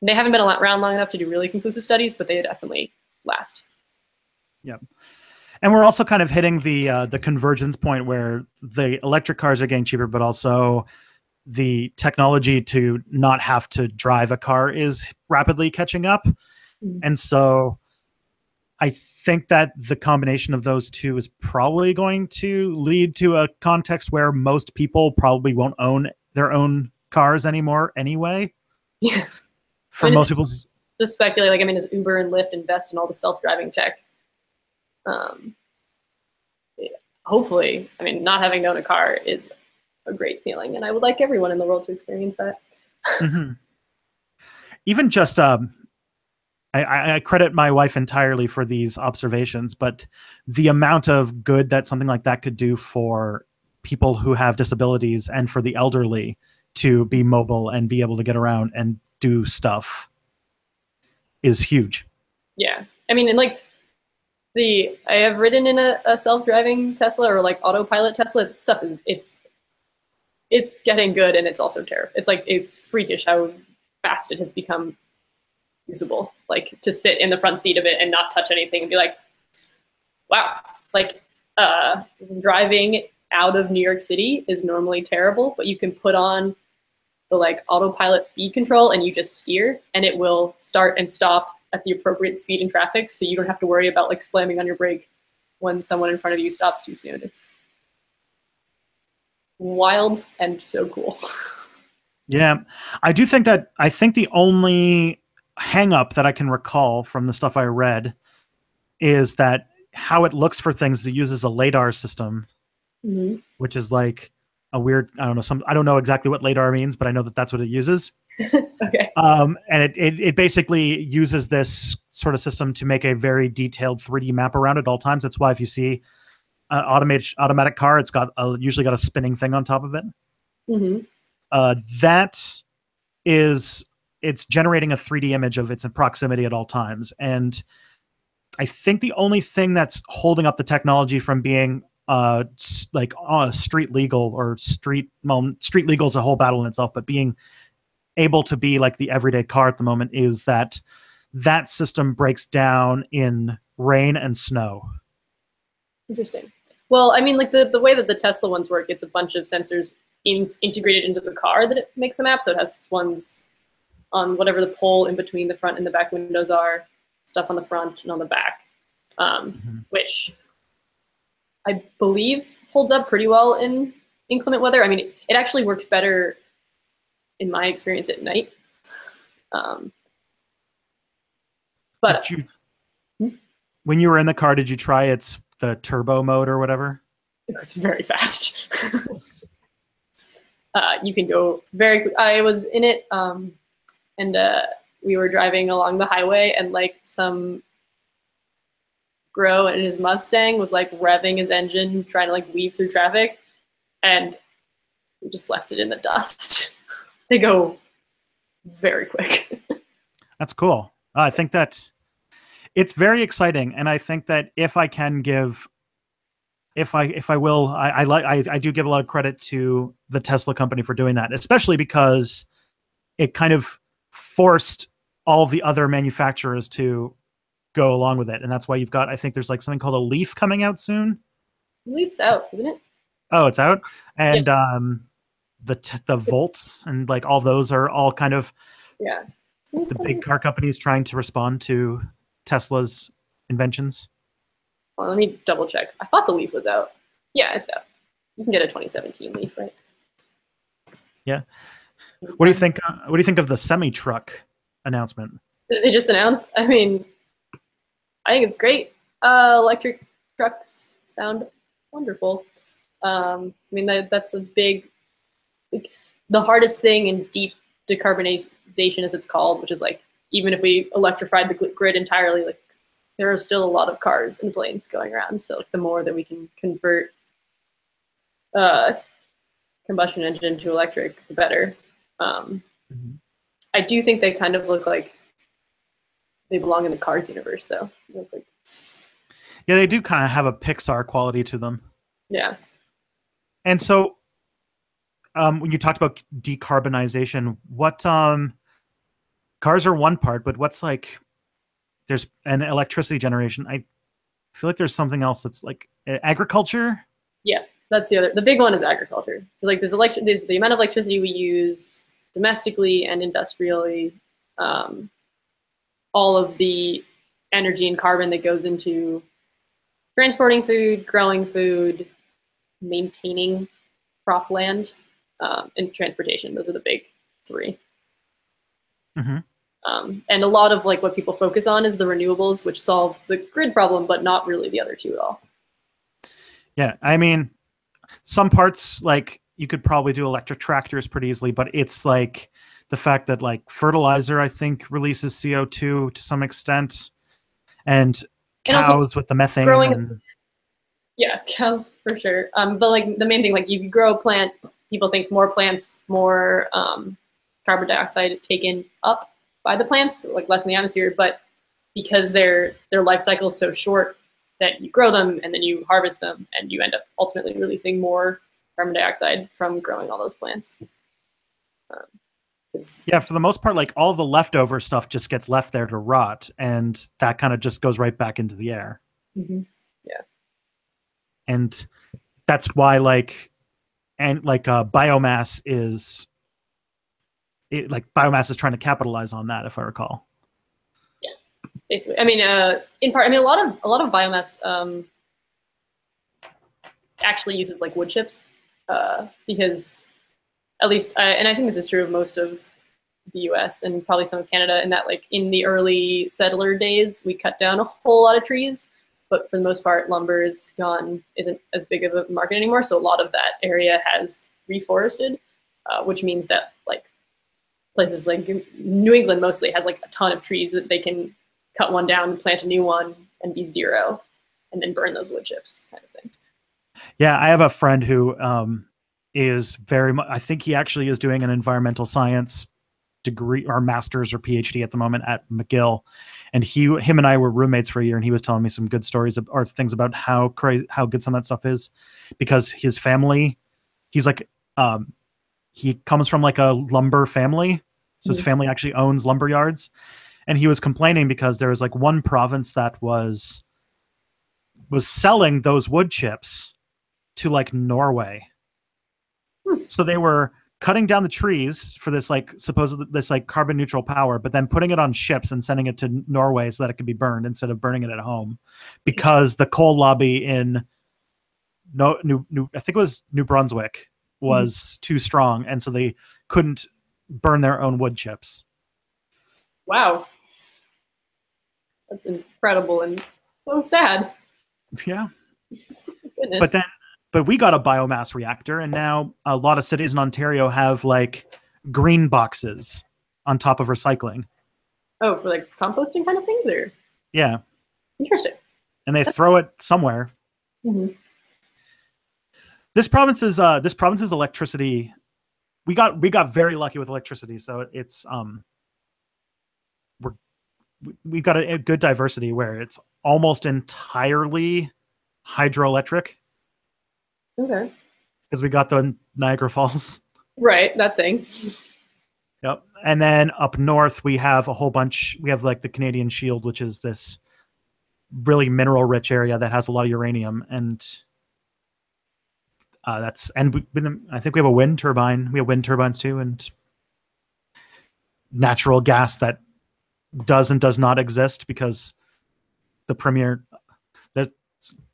they haven't been around long enough to do really conclusive studies, but they definitely last. Yep. And we're also kind of hitting the convergence point where the electric cars are getting cheaper, but also the technology to not have to drive a car is rapidly catching up. And so I think that the combination of those two is probably going to lead to a context where most people probably won't own their own cars anymore anyway. Yeah. For most people. Just speculate, like, I mean, as Uber and Lyft invest in all the self-driving tech, hopefully, I mean, not having to own a car is a great feeling, and I would like everyone in the world to experience that. Even just, I credit my wife entirely for these observations, but the amount of good that something like that could do for people who have disabilities and for the elderly to be mobile and be able to get around and do stuff is huge. Yeah. I mean, and like I have ridden in a self-driving Tesla or like autopilot Tesla. That stuff it's getting good, and it's also terrible. It's like, it's freakish how fast it has become usable. Like, to sit in the front seat of it and not touch anything and be like, wow, like driving out of New York City is normally terrible, but you can put on the like autopilot speed control and you just steer and it will start and stop at the appropriate speed in traffic, so you don't have to worry about like slamming on your brake when someone in front of you stops too soon. It's wild and so cool. Yeah, I do think that, I think the only hang up that I can recall from the stuff I read is that how it looks for things, it uses a LiDAR system, which is like a weird, I don't know exactly what LiDAR means, but I know that that's what it uses. Okay. And it basically uses this sort of system to make a very detailed 3D map around it at all times. That's why if you see an automatic car, it's got usually got a spinning thing on top of it. That is, it's generating a 3D image of its proximity at all times. And I think the only thing that's holding up the technology from being street legal, or street legal is a whole battle in itself, but being able to be like the everyday car at the moment, is that that system breaks down in rain and snow. Interesting. Well, I mean, like the way that the Tesla ones work, it's a bunch of sensors integrated into the car that it makes the map. So it has ones on whatever the pole in between the front and the back windows are, stuff on the front and on the back, which I believe holds up pretty well in inclement weather. I mean, it actually works better in my experience at night. But when you were in the car, did you try the turbo mode or whatever? It's very fast. You can go very quick. I was in it, and we were driving along the highway, and like some bro in his Mustang was like revving his engine, trying to like weave through traffic, and we just left it in the dust. They go very quick. That's cool. I think that it's very exciting, and I think that if I can give, if I will, I do give a lot of credit to the Tesla company for doing that, especially because it kind of forced all of the other manufacturers to go along with it, and that's why you've got, I think there's like something called a Leaf coming out soon. Leaf's out, isn't it? Oh, it's out, and yeah. The Volts and like all those are all kind of the big car companies trying to respond to Tesla's inventions. Well, let me double check. I thought the Leaf was out. Yeah, it's out. You can get a 2017 Leaf, right? Yeah. What do you think? What do you think of the semi-truck announcement? They just announced. I mean, I think it's great. Electric trucks sound wonderful. I mean, that's a big. Like, the hardest thing in deep decarbonization, as it's called, which is like, even if we electrified the grid entirely, like there are still a lot of cars and planes going around. So like, the more that we can convert combustion engine to electric, the better. I do think they kind of look like they belong in the Cars universe, though. Like, yeah, they do kind of have a Pixar quality to them. Yeah. And so, when you talked about decarbonization, what cars are one part, but what's like, there's an electricity generation. I feel like there's something else that's like agriculture. Yeah, that's the other. The big one is agriculture. So like there's the amount of electricity we use domestically and industrially, all of the energy and carbon that goes into transporting food, growing food, maintaining cropland, and transportation. Those are the big three. And a lot of like what people focus on is the renewables, which solve the grid problem, but not really the other two at all. Yeah, I mean, some parts, like you could probably do electric tractors pretty easily, but it's like the fact that like fertilizer, I think, releases CO2 to some extent, and cows with the methane. Yeah, cows for sure. But like the main thing, like you grow a plant, people think more plants, more carbon dioxide taken up by the plants, like less in the atmosphere. But because their life cycle is so short, that you grow them and then you harvest them, and you end up ultimately releasing more carbon dioxide from growing all those plants. Yeah, for the most part, like all the leftover stuff just gets left there to rot, and that kind of just goes right back into the air. Mm-hmm. Yeah. And that's why biomass is biomass is trying to capitalize on that, if I recall. Yeah, basically. I mean, in part, I mean, a lot of biomass actually uses like wood chips because at least, and I think this is true of most of the U.S. and probably some of Canada, in that like in the early settler days, we cut down a whole lot of trees, but for the most part, lumber isn't as big of a market anymore. So a lot of that area has reforested, which means that like places like New England mostly has like a ton of trees that they can cut one down, plant a new one, and be zero, and then burn those wood chips, kind of thing. Yeah, I have a friend who is very much, I think he actually is doing an environmental science degree or master's or PhD at the moment at McGill. And him and I were roommates for a year, and he was telling me some good stories or things about how good some of that stuff is, because his family, he's like, he comes from like a lumber family. So his family actually owns lumber yards. And he was complaining because there was like one province that was selling those wood chips to like Norway. So they were cutting down the trees for this like this like carbon neutral power, but then putting it on ships and sending it to Norway so that it could be burned instead of burning it at home, because the coal lobby in I think it was New Brunswick was too strong, and so they couldn't burn their own wood chips. Wow, that's incredible and so sad. Yeah. Goodness. But we got a biomass reactor, and now a lot of cities in Ontario have like green boxes on top of recycling. Oh, for like composting kind of things, or Yeah. interesting. And they throw it somewhere. Mm-hmm. This province's electricity, we got very lucky with electricity, so it's we've got a good diversity where it's almost entirely hydroelectric. Okay. Because we got the Niagara Falls. Right, that thing. Yep. And then up north, we have a whole bunch. We have like the Canadian Shield, which is this really mineral rich area that has a lot of uranium. And I think we have a wind turbine. We have wind turbines too, and natural gas that does and does not exist because the premier, that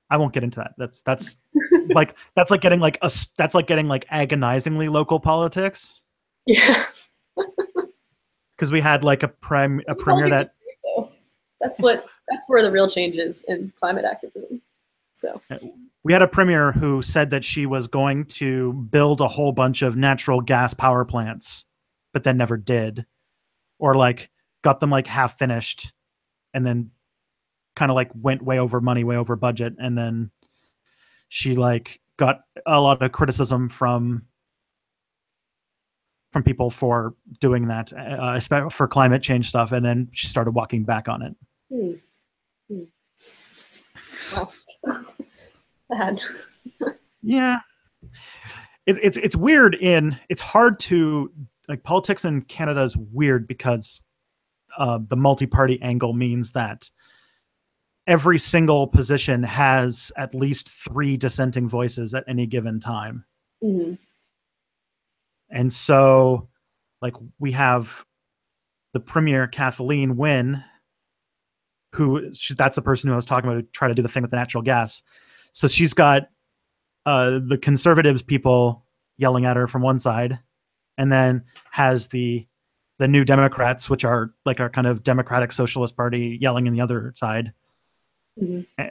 I won't get into that. That's like getting like agonizingly local politics. Yeah. Because we had like a premier that that's where the real change is in climate activism. So we had a premier who said that she was going to build a whole bunch of natural gas power plants, but then never did, or like got them like half finished, and then kind of like went way over money, way over budget, and then she like got a lot of criticism from people for doing that, especially for climate change stuff, and then she started walking back on it. Wow. Sad. Yeah, it's weird. It's hard to like politics in Canada is weird because the multi-party angle means that every single position has at least 3 dissenting voices at any given time. Mm-hmm. And so, like, we have the premier, Kathleen Wynne, that's the person who I was talking about, who tried to do the thing with the natural gas. So she's got the conservatives people yelling at her from one side, and then has the New Democrats, which are like our kind of Democratic Socialist Party, yelling in the other side. Mm-hmm.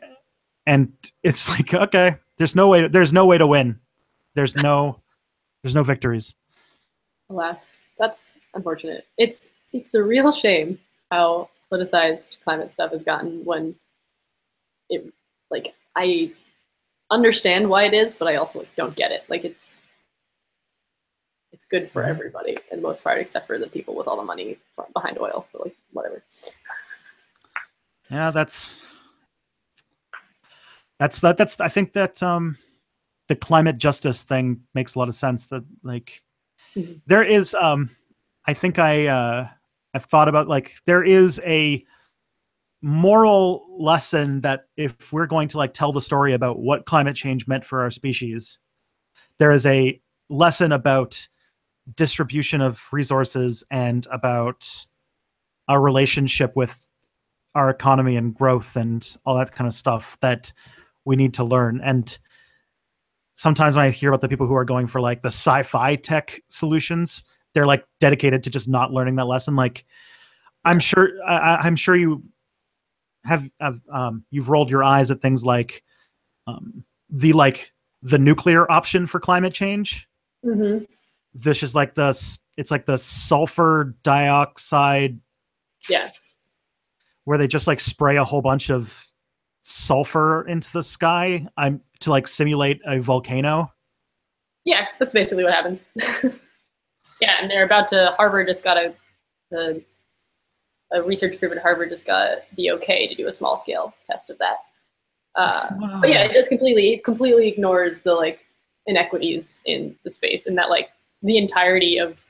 And it's like, okay, there's no way to win. There's no victories. Alas, that's unfortunate. It's a real shame how politicized climate stuff has gotten, when it, like, I understand why it is, but I also don't get it. Like it's good for everybody in the most part, except for the people with all the money behind oil. But like whatever. Yeah, that's. I think that the climate justice thing makes a lot of sense. That like there is I think I've thought about like there is a moral lesson that if we're going to like tell the story about what climate change meant for our species, there is a lesson about distribution of resources and about our relationship with our economy and growth and all that kind of stuff that we need to learn. And sometimes when I hear about the people who are going for like the sci-fi tech solutions, they're like dedicated to just not learning that lesson. Like I'm sure you have you've rolled your eyes at things like the nuclear option for climate change. Mm-hmm. This is like it's like the sulfur dioxide. Yeah. Where they just like spray a whole bunch of sulfur into the sky to like simulate a volcano. Yeah, that's basically what happens. Yeah, and they're about to. Harvard just got a research group at Harvard just got the okay to do a small scale test of that. Wow. But yeah, it just completely ignores the like inequities in the space, and that like the entirety of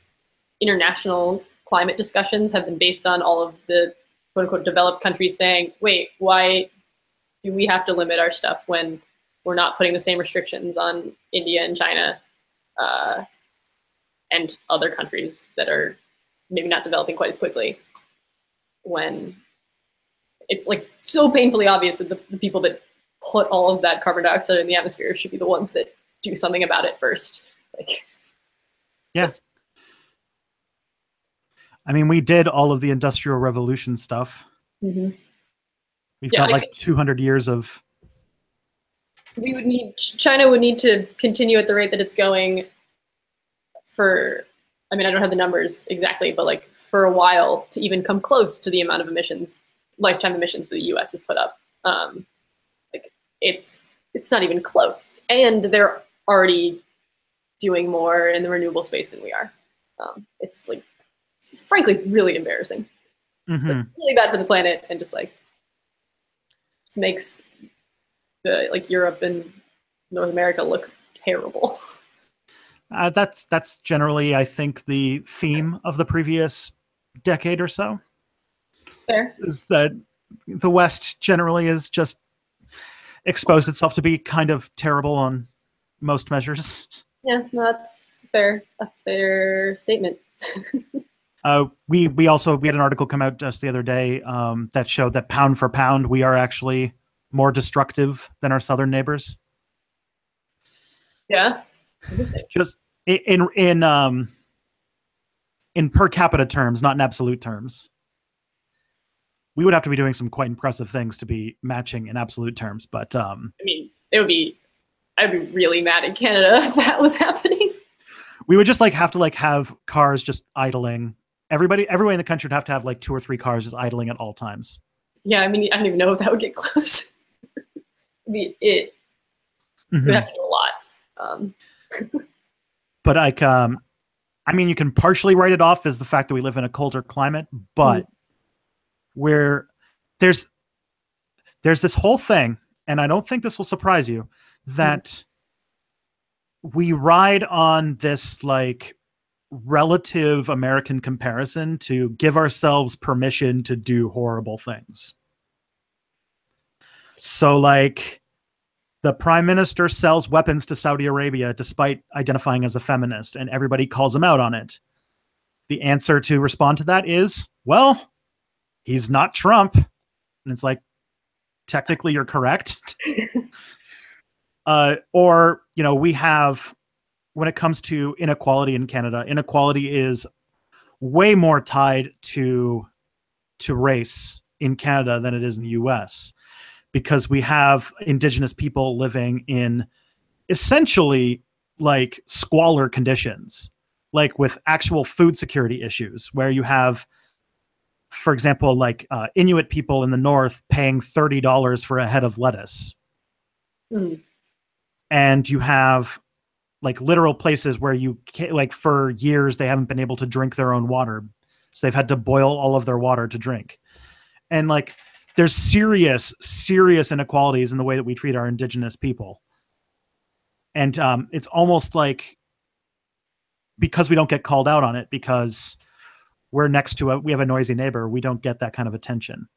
international climate discussions have been based on all of the quote unquote developed countries saying, wait, why do we have to limit our stuff when we're not putting the same restrictions on India and China and other countries that are maybe not developing quite as quickly, when it's like so painfully obvious that the people that put all of that carbon dioxide in the atmosphere should be the ones that do something about it first. Like, yeah. I mean, we did all of the Industrial Revolution stuff. Mm-hmm. We've got like 200 years of. China would need to continue at the rate that it's going for, I mean, I don't have the numbers exactly, but like for a while to even come close to the amount of emissions, lifetime emissions that the US has put up. Like it's not even close. And they're already doing more in the renewable space than we are. It's like, it's frankly really embarrassing. Mm-hmm. It's like really bad for the planet and just makes the like Europe and North America look terrible. That's generally, I think, the theme of the previous decade or so. Fair. Is that the West generally is just exposed itself to be kind of terrible on most measures. Yeah, no, that's a fair statement. We had an article come out just the other day that showed that pound for pound, we are actually more destructive than our southern neighbors. Yeah. Just in per capita terms, not in absolute terms. We would have to be doing some quite impressive things to be matching in absolute terms, but I mean, I'd be really mad at Canada if that was happening. We would just like have to like have cars just idling. Everybody in the country would have to have like 2 or 3 cars just idling at all times. Yeah, I mean, I don't even know if that would get close. It would have to do a lot. But like, I mean, you can partially write it off as the fact that we live in a colder climate, but where there's this whole thing, and I don't think this will surprise you, that we ride on this like relative American comparison to give ourselves permission to do horrible things. So like the prime minister sells weapons to Saudi Arabia despite identifying as a feminist, and everybody calls him out on it. The answer to respond to that is, well, he's not Trump. And it's like, technically you're correct. Or, you know, we have, when it comes to inequality in Canada, inequality is way more tied to race in Canada than it is in the US, because we have Indigenous people living in essentially like squalor conditions, like with actual food security issues, where you have, for example, like Inuit people in the north paying $30 for a head of lettuce. and you have like literal places where you can't, like for years they haven't been able to drink their own water, so they've had to boil all of their water to drink. And like there's serious inequalities in the way that we treat our indigenous people. And it's almost like, because we don't get called out on it, because we're next to we have a noisy neighbor, we don't get that kind of attention.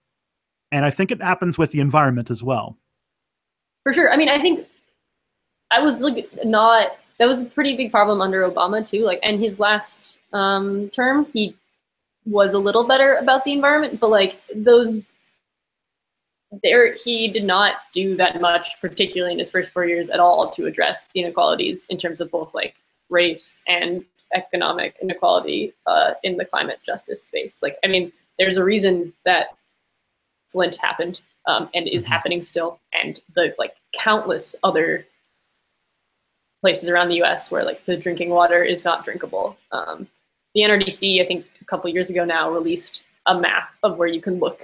And I think it happens with the environment as well. For sure. I mean, I think I was like that was a pretty big problem under Obama too. Like, and his last term, he was a little better about the environment, but like he did not do that much, particularly in his first 4 years at all, to address the inequalities in terms of both like race and economic inequality in the climate justice space. Like, I mean, there's a reason that Flint happened and is happening still, and the like countless other places around the US where like the drinking water is not drinkable. The NRDC, I think a couple years ago now, released a map of where you can look,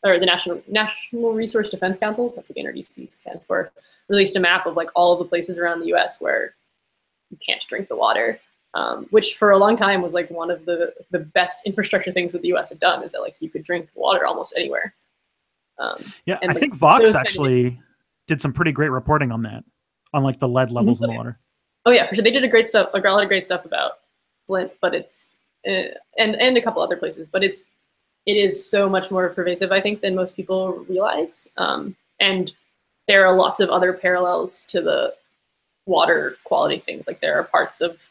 or the National Resource Defense Council, that's what the NRDC stands for, released a map of like all of the places around the US where you can't drink the water, which for a long time was like one of the best infrastructure things that the US had done, is that like you could drink water almost anywhere. Yeah, and, I like, think Vox actually did some pretty great reporting on that, on like the lead levels in the water. Oh yeah, for sure. They did a lot of great stuff about Flint, but it's and a couple other places, but it is so much more pervasive, I think, than most people realize. And there are lots of other parallels to the water quality things. Like there are parts of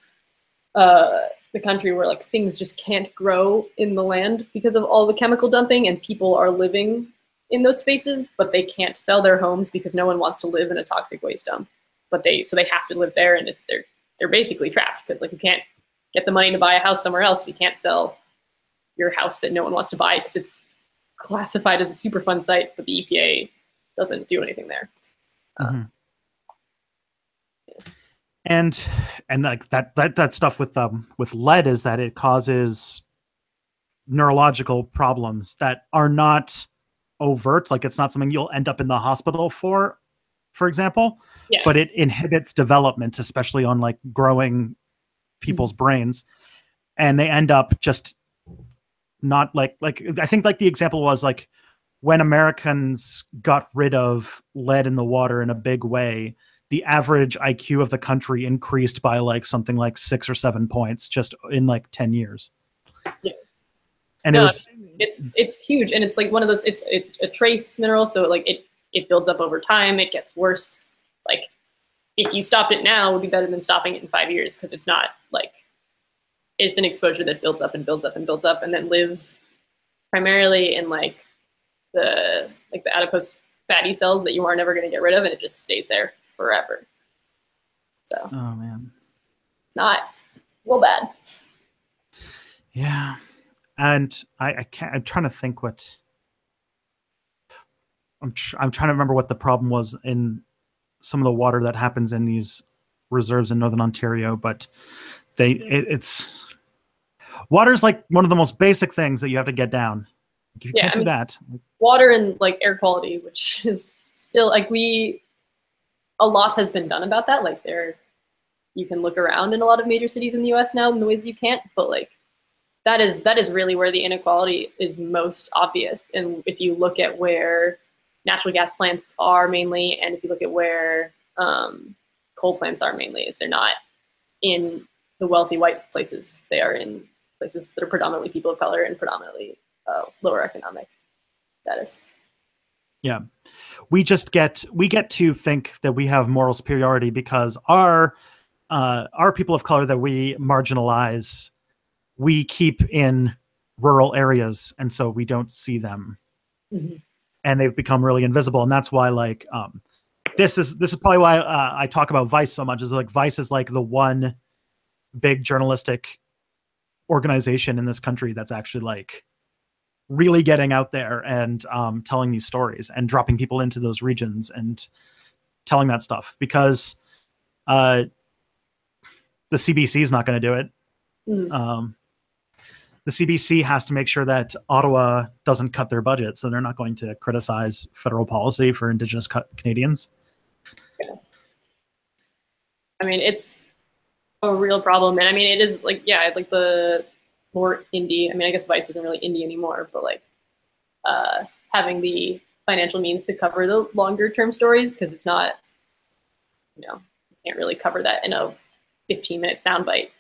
the country where like things just can't grow in the land because of all the chemical dumping, and people are living in those spaces, but they can't sell their homes because no one wants to live in a toxic waste dump. But so they have to live there, and they're basically trapped, because like you can't get the money to buy a house somewhere else if you can't sell your house that no one wants to buy because it's classified as a Superfund site, but the EPA doesn't do anything there. Yeah. And like that stuff with lead is that it causes neurological problems that are not overt. Like it's not something you'll end up in the hospital for example. Yeah. But it inhibits development, especially on like growing people's brains, and they end up just not like I think like the example was like when Americans got rid of lead in the water in a big way, the average IQ of the country increased by like something like 6 or 7 points just in like 10 years. Yeah. And it's huge, and it's like one of those, it's a trace mineral, so like it builds up over time, it gets worse. Like if you stopped it now, it would be better than stopping it in 5 years, because it's not like, it's an exposure that builds up and builds up and builds up, and then lives primarily in like the adipose fatty cells that you are never going to get rid of, and it just stays there forever. So, oh man, it's not real bad. Yeah, and I can't. I'm trying to think what. I'm trying to remember what the problem was in some of the water that happens in these reserves in Northern Ontario, but it's water's like one of the most basic things that you have to get down. If you can't do that, water and like air quality, which is still like a lot has been done about that. Like you can look around in a lot of major cities in the US now in the ways you can't, but like that is really where the inequality is most obvious. And if you look at where natural gas plants are mainly, and if you look at where coal plants are mainly, is they're not in the wealthy white places. They are in places that are predominantly people of color and predominantly lower economic status. Yeah, we get to think that we have moral superiority because our people of color that we marginalize, we keep in rural areas, and so we don't see them. Mm-hmm. And they've become really invisible, and that's why like this is probably why I talk about Vice so much. Is like Vice is like the one big journalistic organization in this country that's actually like really getting out there and telling these stories and dropping people into those regions and telling that stuff, because the CBC is not going to do it. Mm. The CBC has to make sure that Ottawa doesn't cut their budget, so they're not going to criticize federal policy for Indigenous Canadians. I mean, it's a real problem. And I mean, it is like, yeah, like the more indie, I mean, I guess Vice isn't really indie anymore, but like having the financial means to cover the longer term stories, because it's not, you know, you can't really cover that in a 15-minute soundbite.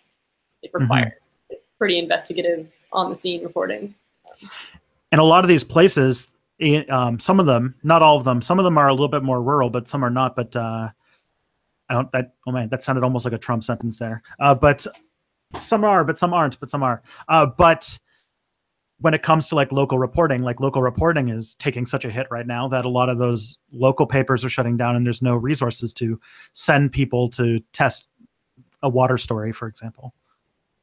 It requires pretty investigative on the scene reporting. And a lot of these places, some of them, not all of them, some of them are a little bit more rural, but some are not. But I don't, that, oh man, that sounded almost like a Trump sentence there. But some are, but some aren't, but some are. But when it comes to like local reporting is taking such a hit right now that a lot of those local papers are shutting down, and there's no resources to send people to test a water story, for example.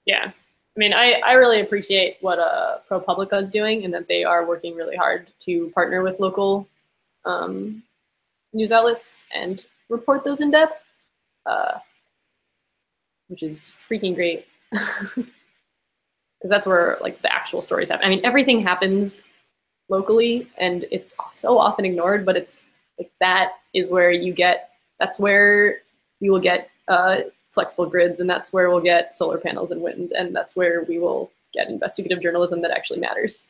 Yeah. I mean, I really appreciate what ProPublica is doing, and that they are working really hard to partner with local news outlets and report those in depth, which is freaking great. Because that's where like the actual stories happen. I mean, everything happens locally, and it's so often ignored, but it's like that is where that's where you will get flexible grids, and that's where we'll get solar panels and wind, and that's where we will get investigative journalism that actually matters.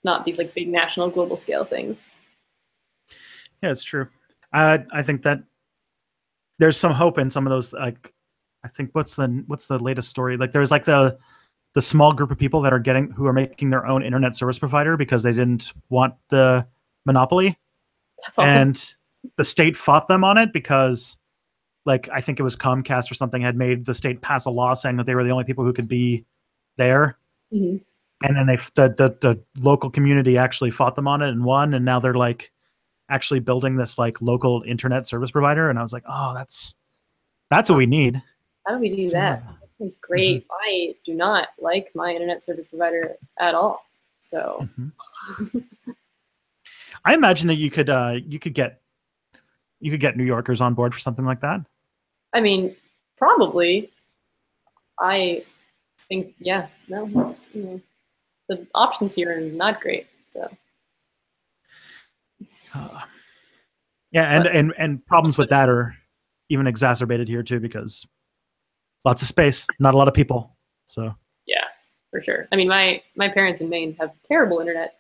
Not these like big national global scale things. Yeah, it's true. I think that there's some hope in some of those. Like, I think what's the latest story? Like, there's like the small group of people that are who are making their own internet service provider because they didn't want the monopoly. That's awesome. And the state fought them on it because, like, I think it was Comcast or something had made the state pass a law saying that they were the only people who could be there. And then the local community actually fought them on it and won. And now they're like actually building this like local internet service provider. And I was like, oh, that's what we need. How do we do that? That sounds great. I do not like my internet service provider at all. So I imagine that you could get New Yorkers on board for something like that. I mean, probably. I think, yeah, no, that's, the options here are not great. So yeah, and problems with that are even exacerbated here too, because lots of space, not a lot of people. So yeah, for sure. I mean, my parents in Maine have terrible internet.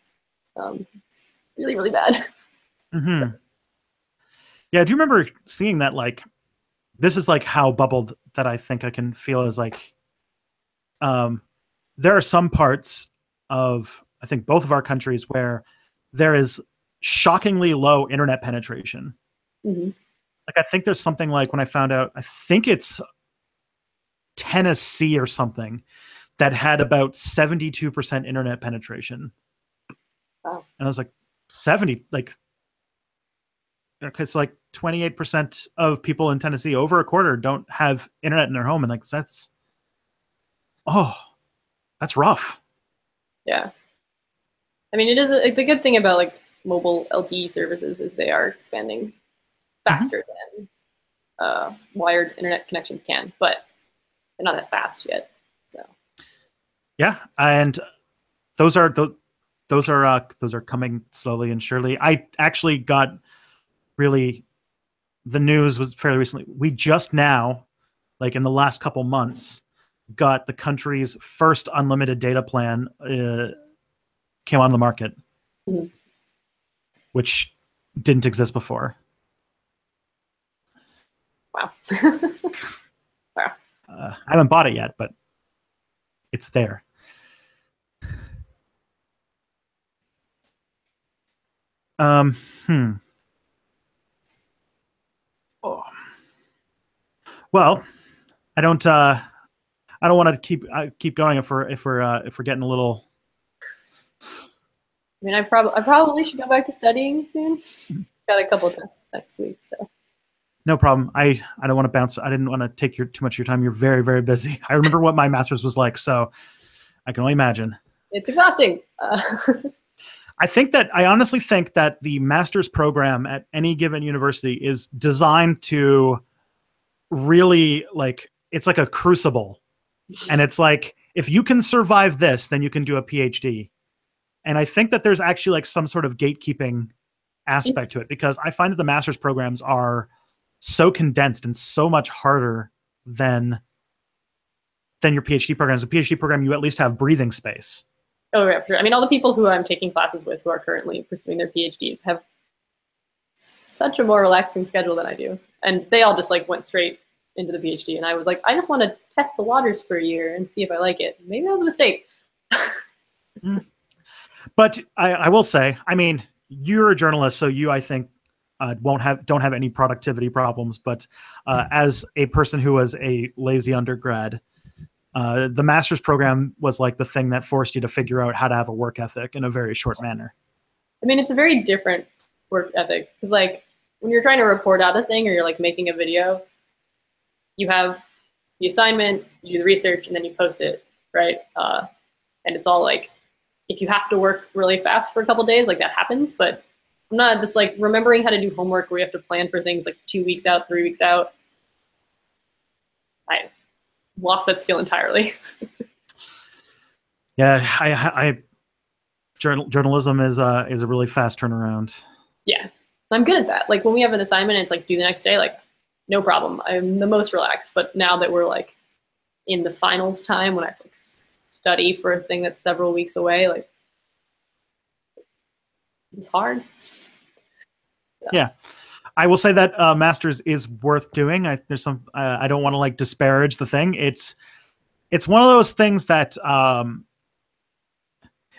It's really, really bad. So. Yeah, do you remember seeing that? Like, this is like how bubbled that I think I can feel is like, there are some parts of, I think, both of our countries where there is shockingly low internet penetration. Like, I think there's something like, when I found out, I think it's Tennessee or something that had about 72% internet penetration. Wow. And I was like, 70, like, okay, so like 28% of people in Tennessee, over a quarter, don't have internet in their home. And like, that's rough. Yeah. I mean, it is the good thing about like mobile LTE services is they are expanding faster than wired internet connections can, but they're not that fast yet. So yeah, and those are coming slowly and surely. I actually got the news was fairly recently. We just now, like in the last couple months, got the country's first unlimited data plan came on the market, which didn't exist before. Wow. Wow. I haven't bought it yet, but it's there. Oh. Well, I don't want to keep going if we're getting a little. I mean, I probably should go back to studying soon. Got a couple of tests next week, so. No problem. I don't want to bounce. I didn't want to take too much of your time. You're very, very busy. I remember what my master's was like, so I can only imagine. It's exhausting. I honestly think that the master's program at any given university is designed to really, like, it's like a crucible. And it's like, if you can survive this, then you can do a PhD. And I think that there's actually like some sort of gatekeeping aspect to it, because I find that the master's programs are so condensed and so much harder than your PhD programs. A PhD program, you at least have breathing space. Oh, yeah, sure. I mean, all the people who I'm taking classes with who are currently pursuing their PhDs have such a more relaxing schedule than I do. And they all just like went straight into the PhD. And I was like, I just want to test the waters for a year and see if I like it. Maybe that was a mistake. But I will say, I mean, you're a journalist, so you, I think, don't have any productivity problems. But as a person who was a lazy undergrad, the master's program was like the thing that forced you to figure out how to have a work ethic in a very short manner. I mean, it's a very different work ethic because, like, when you're trying to report out a thing or you're like making a video, you have the assignment, you do the research, and then you post it, right? And it's all like, if you have to work really fast for a couple days, like that happens. But I'm not just like remembering how to do homework where you have to plan for things like 2 weeks out, 3 weeks out. I lost that skill entirely. Yeah, journalism is a really fast turnaround. Yeah, I'm good at that. Like when we have an assignment, and it's like due the next day, like no problem. I'm the most relaxed. But now that we're like in the finals time, when I like study for a thing that's several weeks away, like it's hard. Yeah. I will say that master's is worth doing. There's some. I don't want to like disparage the thing. It's one of those things that,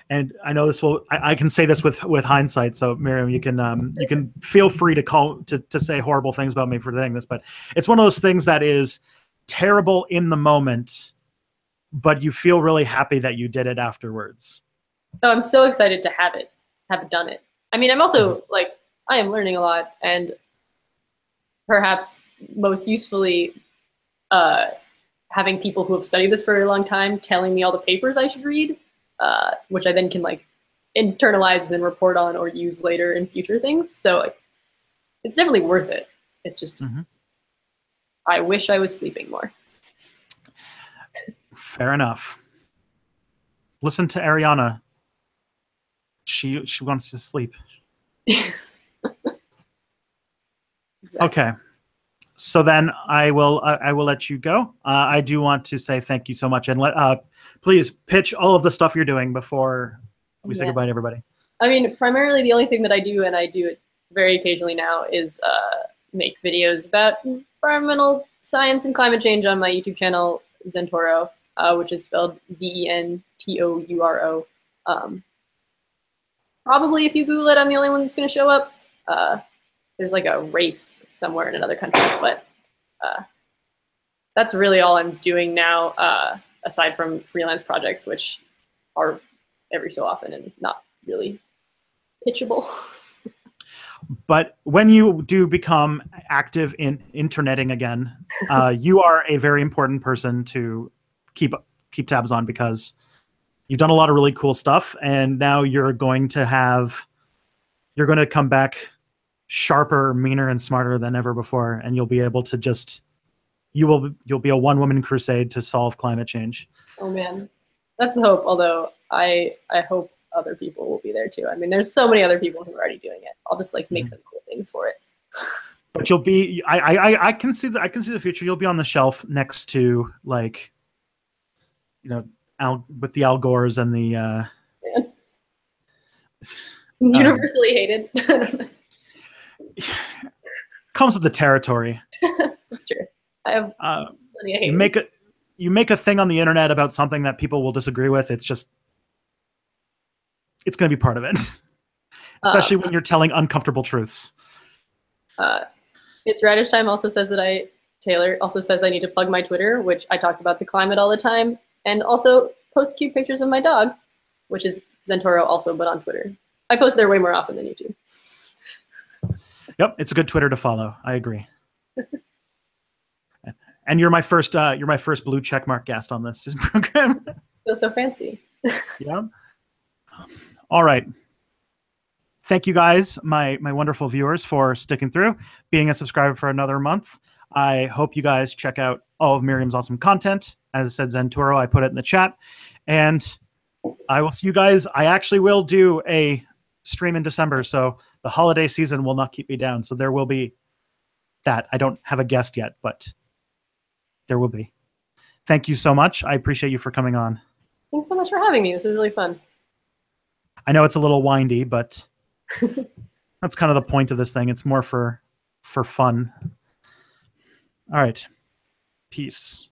and I know this will. I can say this with hindsight. So Miriam, you can feel free to say horrible things about me for saying this, but it's one of those things that is terrible in the moment, but you feel really happy that you did it afterwards. Oh, I'm so excited to have done it. I mean, I'm also like, I am learning a lot, and perhaps most usefully, having people who have studied this for a long time telling me all the papers I should read, which I then can like internalize and then report on or use later in future things. So like, it's definitely worth it. It's just, I wish I was sleeping more. Fair enough. Listen to Ariana. She wants to sleep. Exactly. Okay. So then I will let you go. I do want to say thank you so much, and please pitch all of the stuff you're doing before we say goodbye to everybody. I mean, primarily the only thing that I do, and I do it very occasionally now, is make videos about environmental science and climate change on my YouTube channel, Zentouro, which is spelled Zentouro. Probably if you Google it, I'm the only one that's going to show up. There's like a race somewhere in another country, but that's really all I'm doing now, aside from freelance projects, which are every so often and not really pitchable. But when you do become active in interneting again, you are a very important person to keep tabs on, because you've done a lot of really cool stuff, and now you're going to come back sharper, meaner, and smarter than ever before, and you'll be able to you'll be a one-woman crusade to solve climate change. Oh man, that's the hope. Although I hope other people will be there too. I mean, there's so many other people who are already doing it. I'll just like make them cool things for it. But you'll be. I can see the future. You'll be on the shelf next to, like, with the Al Gores and the universally hated. Comes with the territory. That's true. I have plenty of hate. You make a thing on the internet about something that people will disagree with. It's going to be part of it, especially when you're telling uncomfortable truths. It's Radish Time also says that Taylor also says I need to plug my Twitter, which I talk about the climate all the time, and also post cute pictures of my dog, which is Zentouro also, but on Twitter. I post there way more often than YouTube. Yep, it's a good Twitter to follow. I agree. And you're my first blue checkmark guest on this program. Feels so fancy. Yeah. All right. Thank you guys, my wonderful viewers, for sticking through, being a subscriber for another month. I hope you guys check out all of Miriam's awesome content. As I said, Zentouro, I put it in the chat. And I will see you guys. I actually will do a stream in December, so the holiday season will not keep me down. So there will be that. I don't have a guest yet, but there will be. Thank you so much. I appreciate you for coming on. Thanks so much for having me. This was really fun. I know it's a little windy, but that's kind of the point of this thing. It's more for fun. All right. Peace.